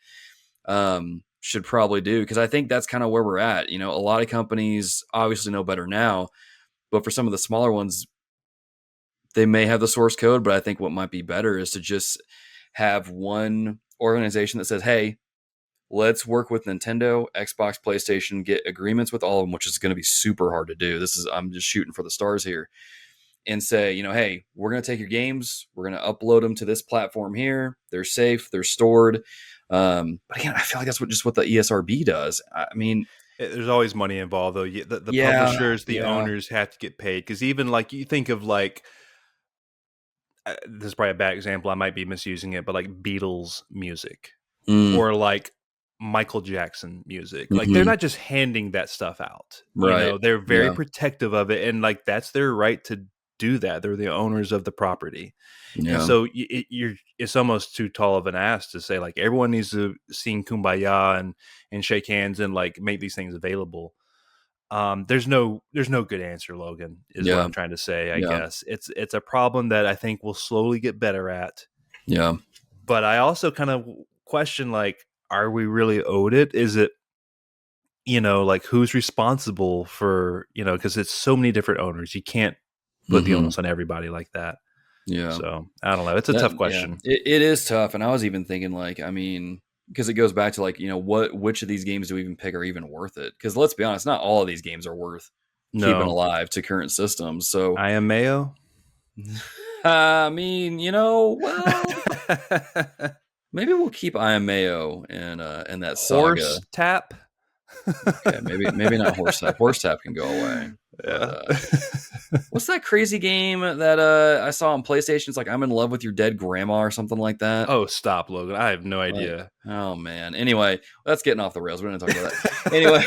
should probably do, because I think that's kind of where we're at. A lot of companies obviously know better now, but for some of the smaller ones, they may have the source code, but I think what might be better is to just have one organization that says, hey, let's work with Nintendo, Xbox, PlayStation, get agreements with all of them, which is going to be super hard to do. I'm just shooting for the stars here, and say, hey, we're going to take your games, we're going to upload them to this platform here. They're safe, they're stored. But again, I feel like that's what the ESRB does. I mean,
There's always money involved, though. The
yeah,
publishers, the
yeah.
owners have to get paid, because even like, you think of like, this is probably a bad example, I might be misusing it, but like Beatles music, or like Michael Jackson music, like, they're not just handing that stuff out.
Right.
They're very protective of it, and like, that's their right to do that. They're the owners of the property. And so it's almost too tall of an ask to say like everyone needs to sing Kumbaya and shake hands and like make these things available. There's no good answer, Logan, is what I'm trying to say. I guess it's a problem that I think we'll slowly get better at.
Yeah.
But I also kind of question, like, are we really owed it? Is it, like, who's responsible for, because it's so many different owners. You can't put the onus on everybody like that.
Yeah.
So I don't know. It's a tough question.
Yeah. It is tough. And I was even thinking, like, I mean, because it goes back to like, which of these games do we even pick are even worth it? Because let's be honest, not all of these games are worth keeping alive to current systems. So
I am Mayo.
I mean, well, maybe we'll keep I Am Mayo and that saga.
Horse Tap.
Okay, maybe not Horse Tap. Horse Tap can go away.
Yeah.
But, what's that crazy game that I saw on PlayStation? It's like I'm in love with your dead grandma or something like that.
Oh, stop, Logan! I have no idea.
Oh man. Anyway, that's getting off the rails. We're going to talk about that. Anyway,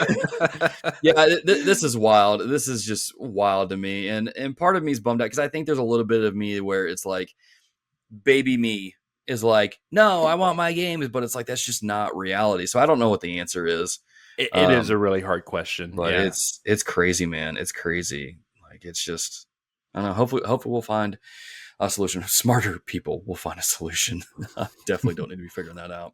yeah, this is wild. This is just wild to me, and part of me is bummed out because I think there's a little bit of me where it's like, baby me is like, no, I want my games, but it's like that's just not reality. So I don't know what the answer is.
It is a really hard question,
but it's crazy, man. It's crazy. Like, it's just, I don't know. Hopefully we'll find a solution. Smarter people will find a solution. Definitely don't need to be figuring that out.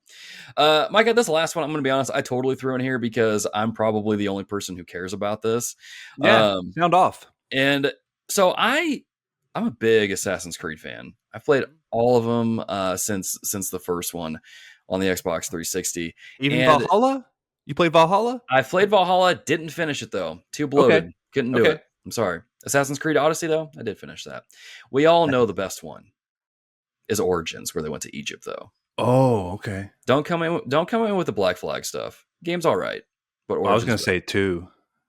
Micah, this last one, I'm going to be honest, I totally threw in here because I'm probably the only person who cares about this.
Yeah, sound off.
And so I'm a big Assassin's Creed fan. I've played all of them since the first one on the Xbox 360.
Even Valhalla? You played Valhalla?
I played Valhalla, didn't finish it though. Too bloated. Couldn't do it. I'm sorry. Assassin's Creed Odyssey though, I did finish that. We all know the best one is Origins, where they went to Egypt though.
Oh, okay.
Don't come in with the Black Flag stuff. Game's all right, but
I was
Origin's
gonna
better.
say 2.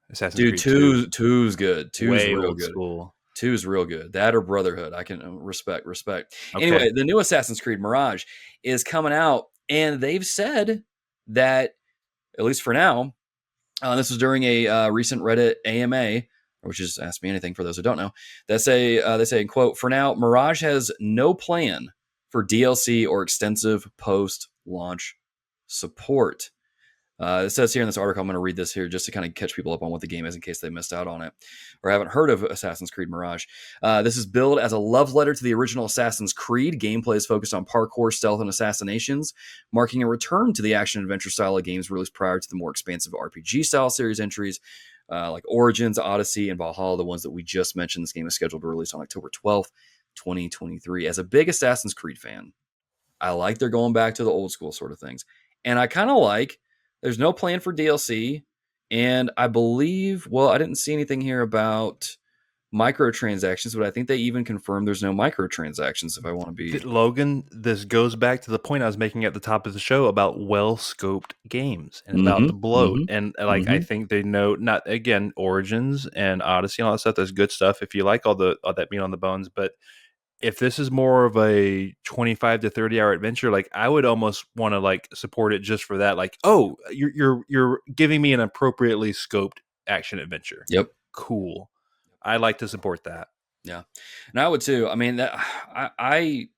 Assassin's
Dude,
Creed 2.
two's good. Two's
Way
real
old
good.
school.
Two's real good. That or Brotherhood. I can respect.
Okay.
Anyway, the new Assassin's Creed Mirage is coming out, and they've said that, at least for now, this was during a recent Reddit AMA, which is Ask Me Anything for those who don't know. They say, quote, for now, Mirage has no plan for DLC or extensive post-launch support. It says here in this article, I'm going to read this here just to kind of catch people up on what the game is in case they missed out on it or haven't heard of Assassin's Creed Mirage. This is billed as a love letter to the original Assassin's Creed. Gameplay is focused on parkour, stealth, and assassinations, marking a return to the action-adventure style of games released prior to the more expansive RPG-style series entries like Origins, Odyssey, and Valhalla, the ones that we just mentioned. This game is scheduled to release on October 12th, 2023. As a big Assassin's Creed fan, I like they're going back to the old school sort of things. And I kind of like there's no plan for DLC. And I believe, well, I didn't see anything here about microtransactions, but I think they even confirmed there's no microtransactions if I want to be.
Logan, this goes back to the point I was making at the top of the show about well-scoped games and about the bloat. And like, I think they know, not again, Origins and Odyssey and all that stuff. That's good stuff if you like all that meat on the bones. But if this is more of a 25 to 30 hour adventure, like I would almost want to like support it just for that. Like, oh, you're giving me an appropriately scoped action adventure.
Yep.
Cool. I like to support that.
Yeah. And I would too. I mean, I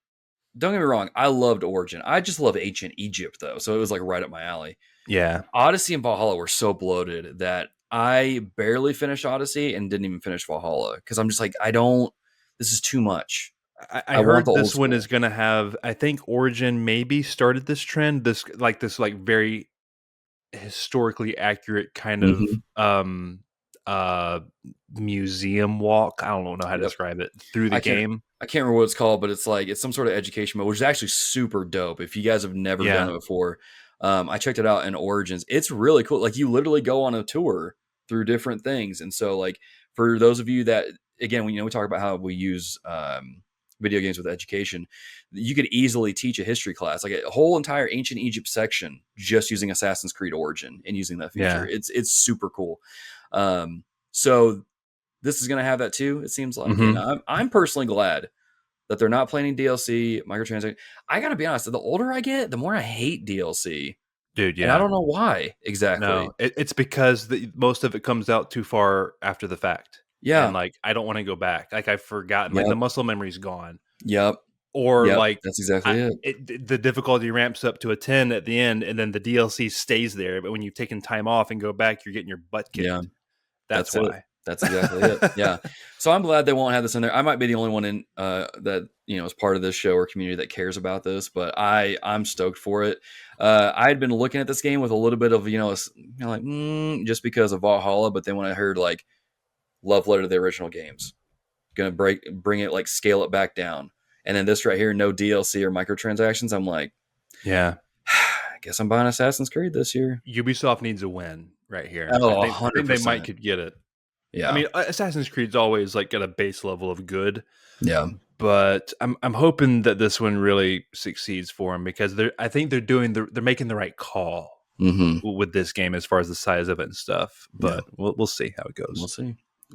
don't get me wrong. I loved Origin. I just love ancient Egypt though. So it was like right up my alley.
Yeah.
Odyssey and Valhalla were so bloated that I barely finished Odyssey and didn't even finish Valhalla. Cause I'm just like, this is too much.
I heard this one is going to have, I think Origin maybe started this trend, this very historically accurate kind of museum walk. I don't know how to describe it through the game.
I can't remember what it's called, but it's some sort of education mode, which is actually super dope. If you guys have never done it before, I checked it out in Origins. It's really cool. Like you literally go on a tour through different things. And so like for those of you that, again, we talk about how we use, video games with education, you could easily teach a history class, like a whole entire ancient Egypt section, just using Assassin's Creed Origin and using that feature. Yeah. It's super cool. So this is going to have that too, it seems like. And I'm personally glad that they're not planning DLC, microtransaction. I got to be honest, the older I get, the more I hate DLC.
Dude, yeah.
And I don't know why exactly.
No, it's because most of it comes out too far after the fact.
Yeah.
And like, I don't want to go back. Like I've forgotten, like the muscle memory's gone.
Yep.
Or like
that's exactly
the difficulty ramps up to a 10 at the end, and then the DLC stays there. But when you've taken time off and go back, you're getting your butt kicked. Yeah, that's why.
It. That's exactly it. Yeah. So I'm glad they won't have this in there. I might be the only one in that is part of this show or community that cares about this, but I'm stoked for it. I had been looking at this game with a little bit of just because of Valhalla, but then when I heard like love letter to the original games, gonna bring it, like scale it back down, and then this right here, no DLC or microtransactions, I'm like,
yeah,
I guess I'm buying Assassin's Creed this year.
Ubisoft needs a win right here.
Oh,
I think they might could get it.
Yeah,
I mean, Assassin's Creed's always like got a base level of good.
Yeah,
but I'm hoping that this one really succeeds for them, because I think they're making the right call with this game as far as the size of it and stuff. But we'll see how it goes.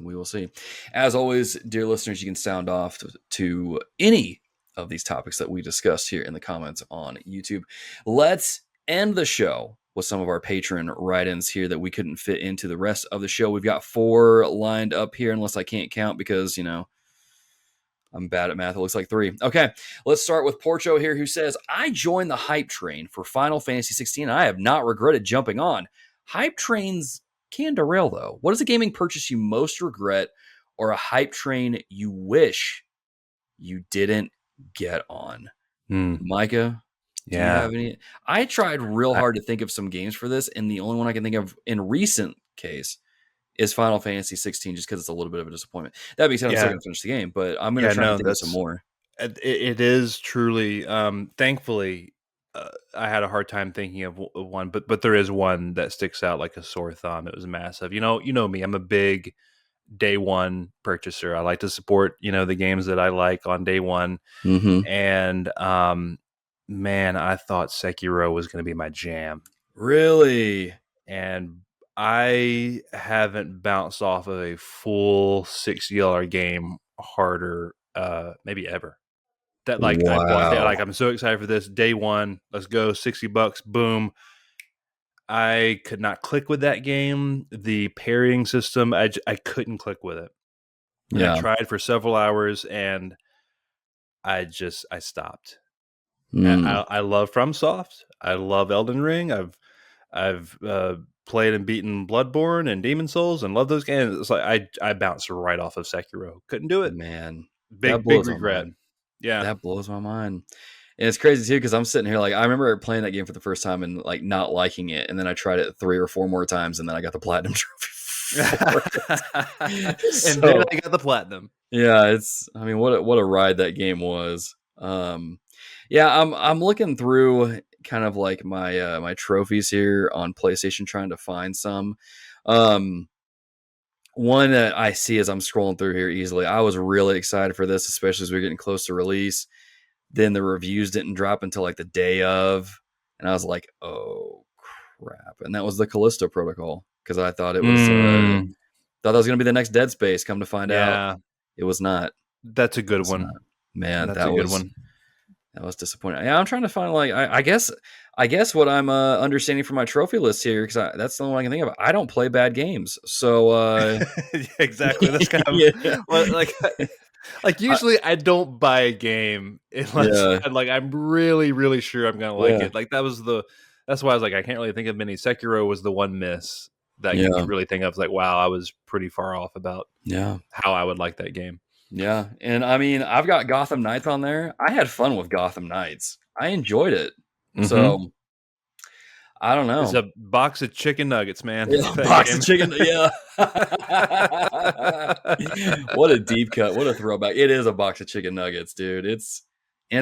We will see. As always, dear listeners, you can sound off to any of these topics that we discussed here in the comments on YouTube. Let's end the show with some of our patron write-ins here that we couldn't fit into the rest of the show. We've got 4 lined up here, unless I can't count because, I'm bad at math. It looks like 3. Okay, let's start with Porcho here, who says, I joined the hype train for Final Fantasy XVI. I have not regretted jumping on. Hype trains can derail, though. What is a gaming purchase you most regret, or a hype train you wish you didn't get on? Micah, do you have any? I tried real hard to think of some games for this, and the only one I can think of in recent case is Final Fantasy XVI, just because it's a little bit of a disappointment. That being said, I'm still going to finish the game, but I'm going to try to think of some more.
It is truly, thankfully, I had a hard time thinking of one, but there is one that sticks out like a sore thumb. It was massive. You know me, I'm a big day one purchaser. I like to support, the games that I like on day one. And man, I thought Sekiro was going to be my jam.
Really?
And I haven't bounced off of a full $60 game harder, maybe ever. That like I bought, like I'm so excited for this day one. Let's go, $60, boom. I could not click with that game. The parrying system, I couldn't click with it. And I tried for several hours, and I stopped. I love FromSoft. I love Elden Ring. I've played and beaten Bloodborne and Demon Souls and love those games. It's like I bounced right off of Sekiro. Couldn't do it.
Man,
big regret. Yeah,
that blows my mind. And it's crazy too, because I'm sitting here like I remember playing that game for the first time and like not liking it, and then I tried it 3 or 4 more times, and then I got the platinum trophy.
And then I got the platinum.
Yeah, I mean, what a ride that game was. Yeah, I'm looking through kind of like my my trophies here on PlayStation, trying to find some. One that I see as I'm scrolling through here easily. I was really excited for this, especially as we're getting close to release. Then the reviews didn't drop until like the day of, and I was like, "Oh crap!" And that was the Callisto Protocol, because I thought it was thought that was going to be the next Dead Space. Come to find out, it was not.
That's a good one,
man. That's a good one. That was disappointing. Yeah, I'm trying to find like I guess what I'm understanding from my trophy list here, because that's the only one I can think of. I don't play bad games, so
exactly. That's kind of like usually I don't buy a game unless I'm really, really sure I'm gonna like it. Like that's why I was like, I can't really think of many. Sekiro was the one miss that you can really think of. Like, wow, I was pretty far off about how I would like that game.
Yeah, and I mean, I've got Gotham Knights on there. I had fun with Gotham Knights. I enjoyed it. So I don't know.
It's a box of chicken nuggets, man.
Yeah, box of chicken. Yeah. What a deep cut. What a throwback. It is a box of chicken nuggets, dude. It's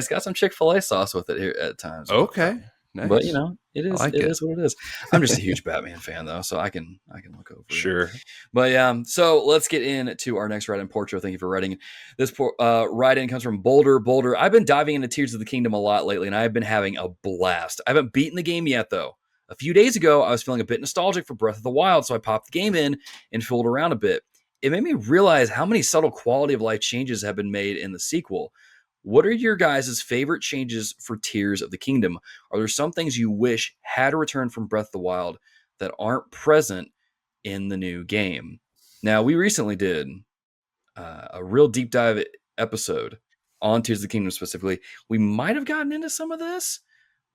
got some Chick-fil-A sauce with it here at times.
Okay. Nice.
But you know, it is what it is. I'm just a huge Batman fan though, so I can look over it.
Sure.
But yeah, so let's get into our next write-in. Portrait. Thank you for writing. This write-in comes from Boulder. I've been diving into Tears of the Kingdom a lot lately, and I've been having a blast. I haven't beaten the game yet though. A few days ago, I was feeling a bit nostalgic for Breath of the Wild, so I popped the game in and fooled around a bit. It made me realize how many subtle quality of life changes have been made in the sequel. What are your guys' favorite changes for Tears of the Kingdom? Are there some things you wish had returned from Breath of the Wild that aren't present in the new game? Now, we recently did a real deep dive episode on Tears of the Kingdom specifically. We might have gotten into some of this,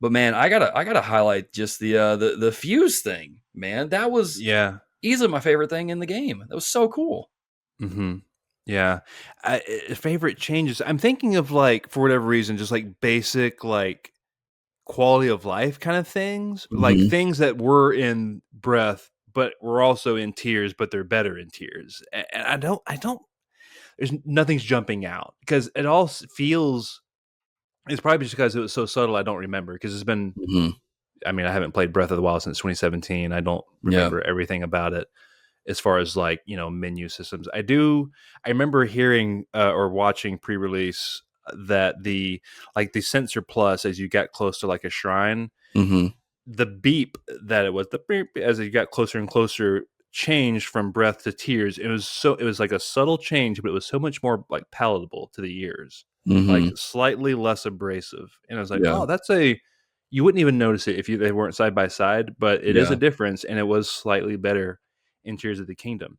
but man, I gotta highlight just the fuse thing. Man, that was easily my favorite thing in the game. That was so cool.
Mm-hmm. Yeah. Favorite changes. I'm thinking of like, for whatever reason, just like basic, like quality of life kind of things, like things that were in Breath, but were also in Tears, but they're better in Tears. And I don't, nothing's jumping out because it all feels, it's probably just because it was so subtle. I don't remember because it's been, I mean, I haven't played Breath of the Wild since 2017. I don't remember everything about it. As far as like, you know, menu systems, I remember hearing or watching pre-release that the sensor plus, as you got close to like a shrine, the beep that it was, the beep as you got closer and closer, changed from Breath to Tears. It was like a subtle change, but it was so much more like palatable to the ears, like slightly less abrasive. And I was like, oh, you wouldn't even notice it if they weren't side by side, but it is a difference, and it was slightly better in Tears of the Kingdom.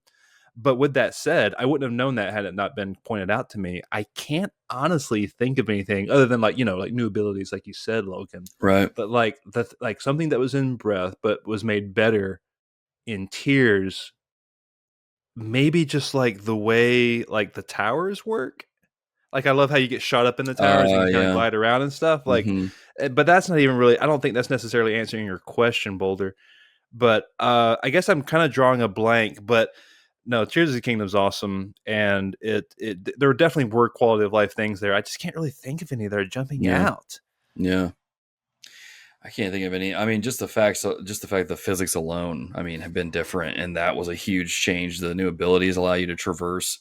But with that said, I wouldn't have known that had it not been pointed out to me. I can't honestly think of anything other than like, you know, like new abilities, like you said, Logan.
Right.
But like something that was in Breath but was made better in Tears. Maybe just like the way like the towers work. Like I love how you get shot up in the towers and you kind of glide around and stuff. Like, but that's not even really. I don't think that's necessarily answering your question, Boulder. But I guess I'm kind of drawing a blank, but no, Tears of the Kingdom is awesome, and there definitely were quality of life things there. I just can't really think of any that are jumping out.
Yeah, I can't think of any. I mean, just the fact the physics alone, I mean, have been different, and that was a huge change. The new abilities allow you to traverse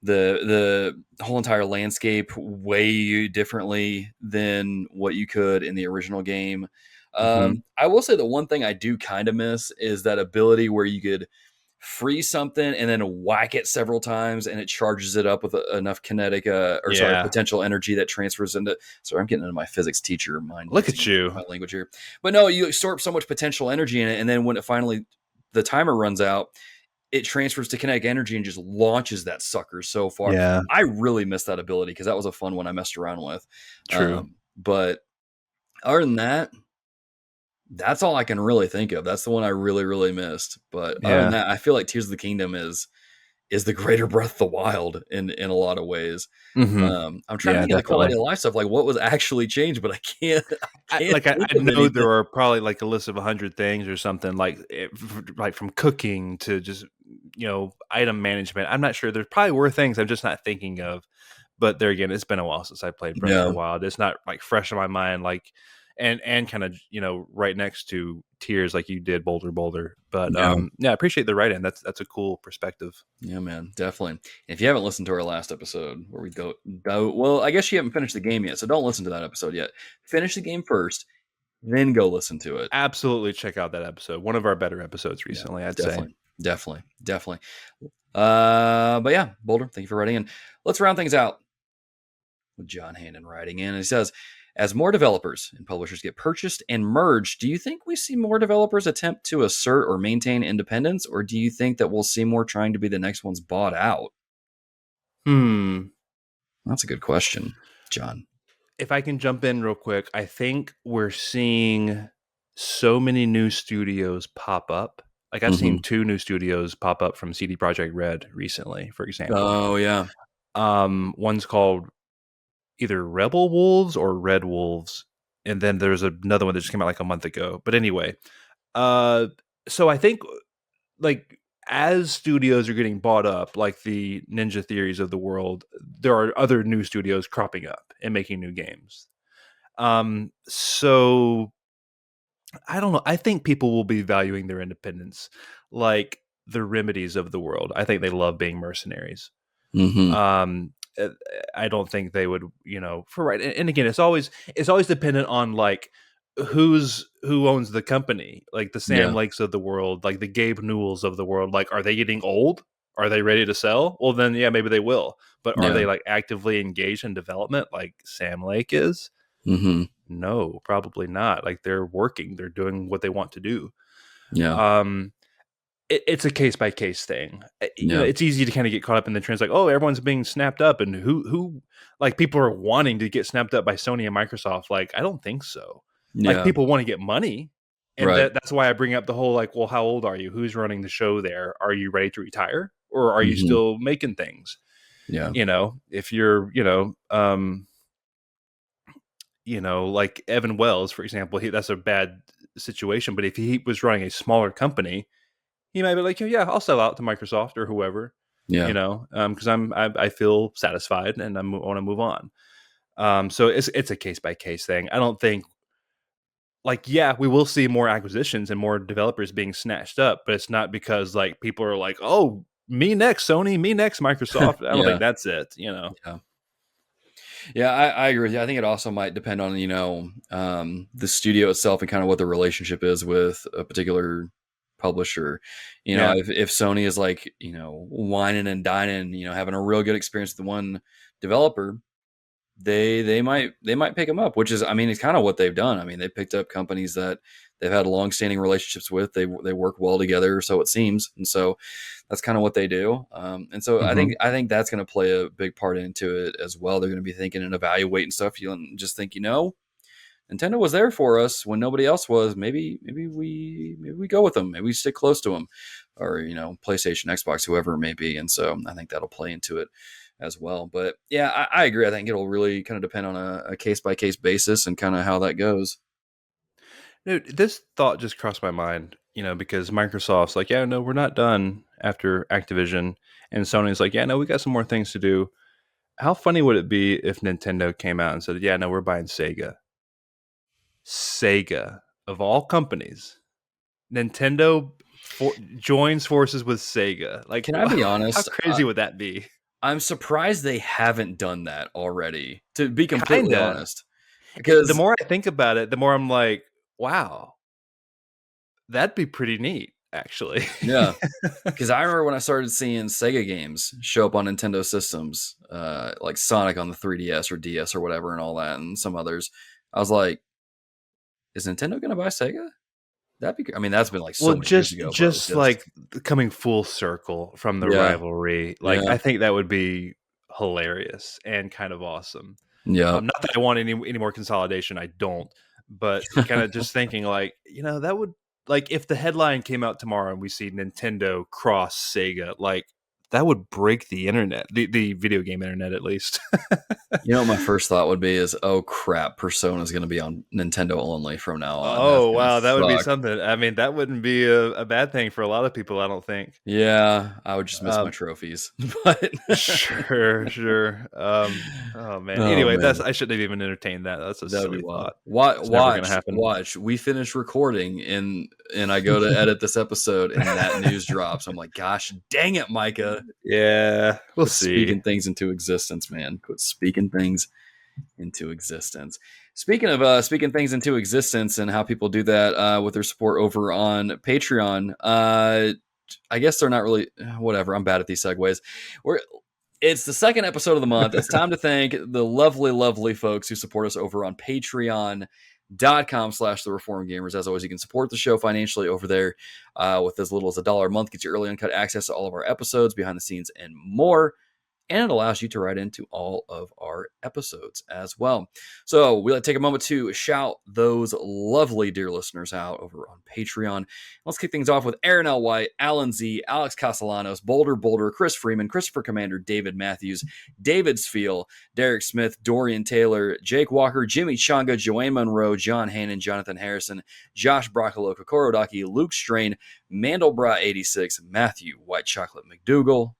the whole entire landscape way differently than what you could in the original game. I will say the one thing I do kind of miss is that ability where you could freeze something and then whack it several times and it charges it up with enough kinetic potential energy that transfers into. Sorry, I'm getting into my physics teacher mind.
Look at you,
my language here. But no, you absorb so much potential energy in it, and then when it finally the timer runs out, it transfers to kinetic energy and just launches that sucker so far.
Yeah,
I really miss that ability because that was a fun one I messed around with.
True.
But other than that, that's all I can really think of. That's the one I really, really missed. But other than that, I feel like Tears of the Kingdom is the greater Breath of the Wild in a lot of ways. I'm trying to think of the quality of life stuff, like what was actually changed, but I can't.
I know there are probably like a list of 100 things or something, like from cooking to just item management. I'm not sure. There probably were things I'm just not thinking of. But there again, it's been a while since I played Breath of the Wild. It's not like fresh in my mind, like and kind of right next to Tears like you did Boulder. But I appreciate the write-in. That's a cool perspective.
Yeah, man, definitely. If you haven't listened to our last episode where we go, well, I guess you haven't finished the game yet, so don't listen to that episode yet. Finish the game first, then go listen to it.
Absolutely, check out that episode. One of our better episodes recently, I'd say.
Definitely. But yeah, Boulder, thank you for writing in. Let's round things out with John Hannon writing in. And he says, as more developers and publishers get purchased and merged, do you think we see more developers attempt to assert or maintain independence, or do you think that we'll see more trying to be the next ones bought out? That's a good question, John.
If I can jump in real quick, I think we're seeing so many new studios pop up. Like I've seen 2 new studios pop up from CD Projekt Red recently, for example.
Oh yeah.
One's called either Rebel Wolves or Red Wolves, and then there's another one that just came out like a month ago. But anyway, so I think like as studios are getting bought up, like the Ninja Theories of the world, there are other new studios cropping up and making new games. So I don't know. I think people will be valuing their independence, like the Remedies of the world. I think they love being mercenaries. I don't think they would, for right. And again, it's always dependent on like who owns the company, like the Sam Lakes of the world, like the Gabe Newells of the world. Like, are they getting old? Are they ready to sell? Well, then, yeah, maybe they will. But are they like actively engaged in development like Sam Lake is? No, probably not. Like they're working, they're doing what they want to do. It's a case by case thing. It's easy to kind of get caught up in the trends, like, oh, everyone's being snapped up, and who like people are wanting to get snapped up by Sony and Microsoft. Like, I don't think so. Like people want to get money, and that's why I bring up the whole like, well, how old are you? Who's running the show there? Are you ready to retire, or are you still making things? If you're like Evan Wells, for example, that's a bad situation. But if he was running a smaller company, he might be like, yeah, I'll sell out to Microsoft or whoever, because I feel satisfied and I want to move on. So it's a case by case thing. I don't think we will see more acquisitions and more developers being snatched up, but it's not because like people are like, oh, me next Sony, me next Microsoft. I don't think that's it.
Yeah, I agree with you. I think it also might depend on the studio itself and kind of what the relationship is with a particular publisher. If Sony is like whining and dining, having a real good experience with the one developer, they might pick them up, which is, I mean, it's kind of what they've done. I mean, they picked up companies that they've had long-standing relationships with. They work well together, so it seems, and so that's kind of what they do. And so I think that's going to play a big part into it as well. They're going to be thinking and evaluating stuff. You just think, Nintendo was there for us when nobody else was. Maybe we go with them. Maybe we stick close to them, or PlayStation, Xbox, whoever it may be. And so I think that'll play into it as well. But yeah, I agree. I think it'll really kind of depend on a case by case basis and kind of how that goes.
Dude, this thought just crossed my mind, because Microsoft's like, yeah, no, we're not done after Activision, and Sony's like, yeah, no, we got some more things to do. How funny would it be if Nintendo came out and said, yeah, no, we're buying Sega? Sega, of all companies, Nintendo joins forces with Sega. Like,
can I be honest?
How crazy would that be?
I'm surprised they haven't done that already, to be completely
Kinda.
honest.
The
Because
more I think about it, the more I'm like, wow, that'd be pretty neat, actually.
yeah, because I remember when I started seeing Sega games show up on Nintendo systems, like Sonic on the 3DS or DS or whatever, and all that, and some others. I was like, is Nintendo going to buy Sega? That'd be. I mean, that's been like so
Well,
many years
just
ago, but
just
just
like coming full circle from the
yeah,
rivalry, like
yeah,
I think that would be hilarious and kind of awesome.
yeah.
Not that I want any more consolidation, I don't, but kind of just thinking like, that would, like, if the headline came out tomorrow and we see Nintendo cross Sega, like that would break the internet, the video game internet at least.
You know what my first thought would be is, oh crap, Persona is going to be on Nintendo only from now on. That's
Oh
going to
wow, that would be
suck.
something. I mean, that wouldn't be a bad thing for a lot of people, I don't think.
Yeah, I would just miss my
Um,
trophies. But
sure. Oh man.
oh
Anyway,
man,
I shouldn't have even entertained that. That's a
that would be
silly
wild.
thought. It's never gonna happen.
Watch. We finish recording, and I go to edit this episode, and that news drops. I'm like, gosh, dang it, Micah!
Yeah, we'll
Quit
see.
speaking things into existence, man. Quit speaking things into existence. Speaking of speaking things into existence and how people do that with their support over on Patreon, I guess they're not really whatever. I'm bad at these segues. It's the second episode of the month. It's time to thank the lovely, lovely folks who support us over on patreon.com/the Reform Gamers. As always, you can support the show financially over there with as little as $1 a month. Gets you early uncut access to all of our episodes, behind the scenes, and more. And it allows you to write into all of our episodes as well. So we'll take a moment to shout those lovely dear listeners out over on Patreon. Let's kick things off with Aaron L. White, Alan Z, Alex Castellanos, Boulder, Chris Freeman, Christopher Commander, David Matthews, David Sfeel, Derek Smith, Dorian Taylor, Jake Walker, Jimmy Changa, Joanne Monroe, John Hannon, Jonathan Harrison, Josh Broccolo, Kokorodaki, Luke Strain, Mandelbra86, Matthew White Chocolate McDougal,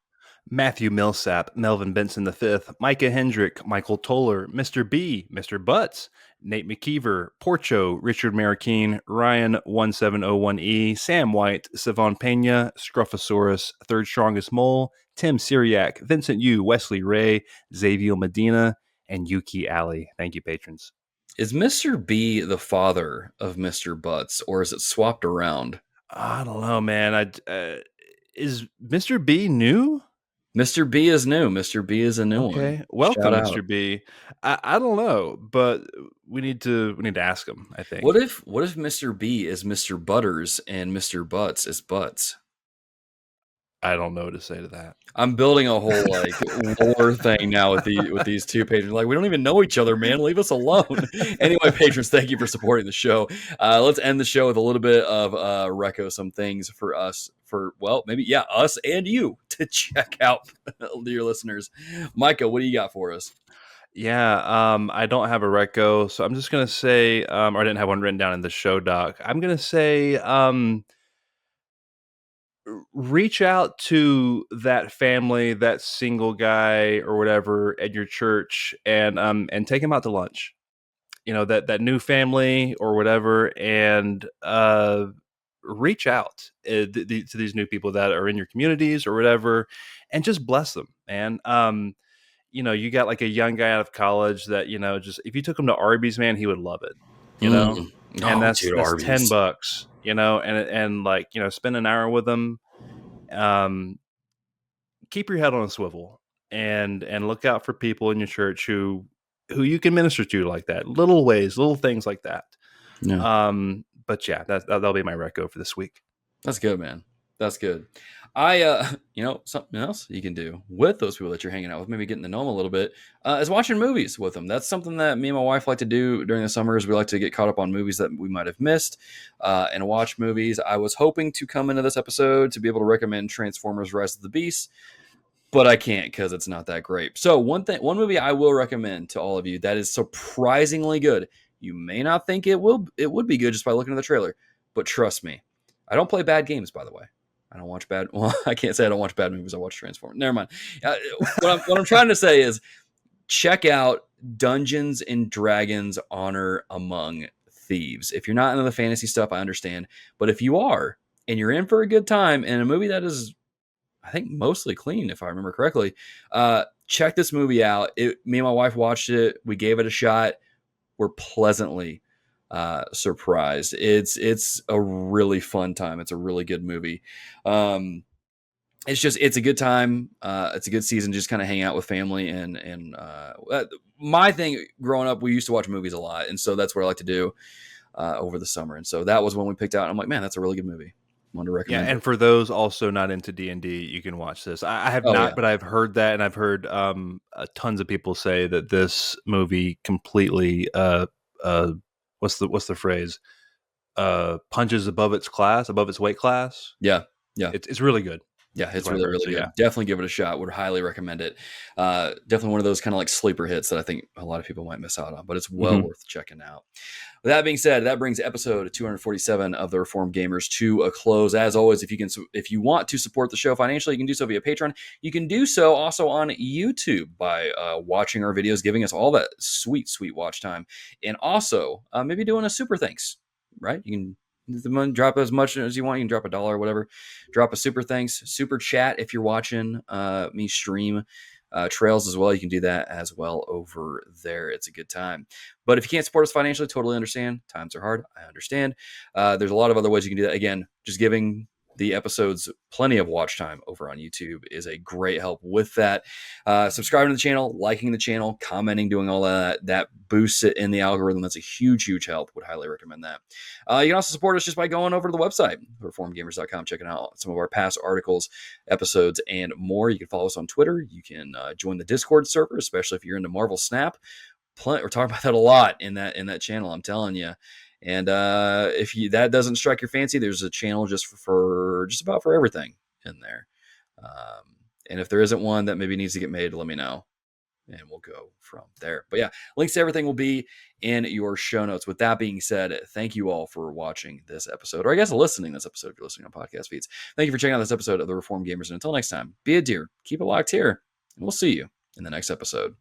Matthew Millsap, Melvin Benson V, Micah Hendrick, Michael Toller, Mr. B, Mr. Butts, Nate McKeever, Porcho, Richard Marroquin, Ryan1701E, Sam White, Savon Pena, Scruffosaurus, Third Strongest Mole, Tim Syriac, Vincent Yu, Wesley Ray, Xavier Medina, and Yuki Ali. Thank you, patrons.
Is Mr. B the father of Mr. Butts, or is it swapped around?
I don't know, man. Is Mr. B new?
Mr. B is new. Mr. B is a new one.
Okay,
Shout
welcome,
out.
Mr. B. I don't know, but we need to ask him, I think.
What if Mr. B is Mr. Butters and Mr. Butts is Butts?
I don't know what to say to that.
I'm building a whole like lore thing now with these two patrons. Like, we don't even know each other, man. Leave us alone. Anyway, patrons, thank you for supporting the show. Let's end the show with a little bit of Reco, some things for us, us and you to check out, dear listeners. Micah, what do you got for us?
Yeah, I don't have a Reco, so I'm just gonna say, or I didn't have one written down in the show doc. I'm gonna say, reach out to that family, that single guy or whatever at your church, and take him out to lunch. That new family or whatever, and reach out to these new people that are in your communities or whatever, and just bless them, man. You got like a young guy out of college that, just if you took him to Arby's, man, he would love it, and
Oh,
that's
dude,
that's
Arby's.
$10, and like, spend an hour with them. Keep your head on a swivel and look out for people in your church who you can minister to like that. Little ways, little things like that.
Yeah.
But yeah, that'll be my reco for this week.
That's good, man. That's good. Something else you can do with those people that you're hanging out with, maybe getting to know them a little bit, is watching movies with them. That's something that me and my wife like to do during the summers. We like to get caught up on movies that we might have missed and watch movies. I was hoping to come into this episode to be able to recommend Transformers: Rise of the Beast, but I can't because it's not that great. So one movie I will recommend to all of you that is surprisingly good. You may not think it would be good just by looking at the trailer, but trust me, I don't play bad games, by the way. I don't watch bad. Well, I can't say I don't watch bad movies. I watch Transformers. Never mind. What I'm trying to say is check out Dungeons and Dragons: Honor Among Thieves. If you're not into the fantasy stuff, I understand. But if you are, and you're in for a good time, and a movie that is I think mostly clean, if I remember correctly. Check this movie out. Me and my wife watched it. We gave it a shot. We're pleasantly surprised. It's a really fun time. It's a really good movie. It's a good time. It's a good season. Just kind of hang out with family and my thing growing up, we used to watch movies a lot, and so that's what I like to do over the summer. And so that was one we picked out. And I'm like, man, that's a really good movie. I want to recommend.
Yeah, and for those also not into D&D, you can watch this. I have not, but I've heard that, and I've heard tons of people say that this movie completely what's the phrase? Punches above its class, above its weight class.
Yeah.
It's really good.
Yeah, it's really, really good. Yeah. Definitely give it a shot. Would highly recommend it. Definitely one of those kind of like sleeper hits that I think a lot of people might miss out on, but it's well worth checking out. With that being said, that brings episode 247 of the Reformed Gamers to a close. As always, if you want to support the show financially, you can do so via Patreon. You can do so also on YouTube by watching our videos, giving us all that sweet, sweet watch time, and also maybe doing a super thanks, right? You can drop as much as you want. You can drop $1 or whatever. Drop a super thanks, super chat if you're watching me stream trails as well. You can do that as well over there. It's a good time. But if you can't support us financially, totally understand. Times are hard. I understand. There's a lot of other ways you can do that. Again, just giving the episodes plenty of watch time over on YouTube is a great help with that. Subscribing to the channel, liking the channel, commenting, doing all that boosts it in the algorithm. That's a huge, huge help. Would highly recommend that. You can also support us just by going over to the website, reformgamers.com, checking out some of our past articles, episodes, and more. You can follow us on Twitter. You can join the Discord server, especially if you're into Marvel Snap. We're talking about that a lot in that channel, I'm telling you. And if that doesn't strike your fancy, there's a channel just for just about for everything in there. And if there isn't one that maybe needs to get made, let me know, and we'll go from there. But yeah, links to everything will be in your show notes. With that being said, thank you all for watching this episode, or I guess listening to this episode if you're listening on podcast feeds. Thank you for checking out this episode of the Reformed Gamers. And until next time, be a dear, keep it locked here, and we'll see you in the next episode.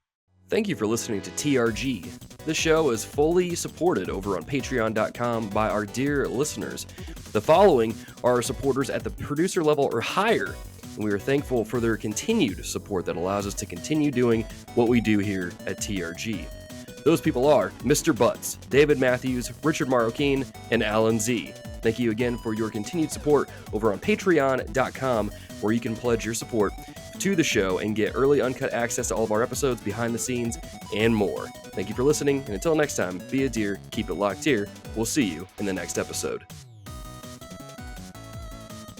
Thank you for listening to TRG. This show is fully supported over on patreon.com by our dear listeners. The following are our supporters at the producer level or higher, and we are thankful for their continued support that allows us to continue doing what we do here at TRG. Those people are Mr. Butts, David Matthews, Richard Marroquin, and Alan Z. Thank you again for your continued support over on patreon.com, where you can pledge your support to the show and get early uncut access to all of our episodes, behind the scenes, and more. Thank you for listening, and until next time, be a dear, keep it locked here. We'll see you in the next episode.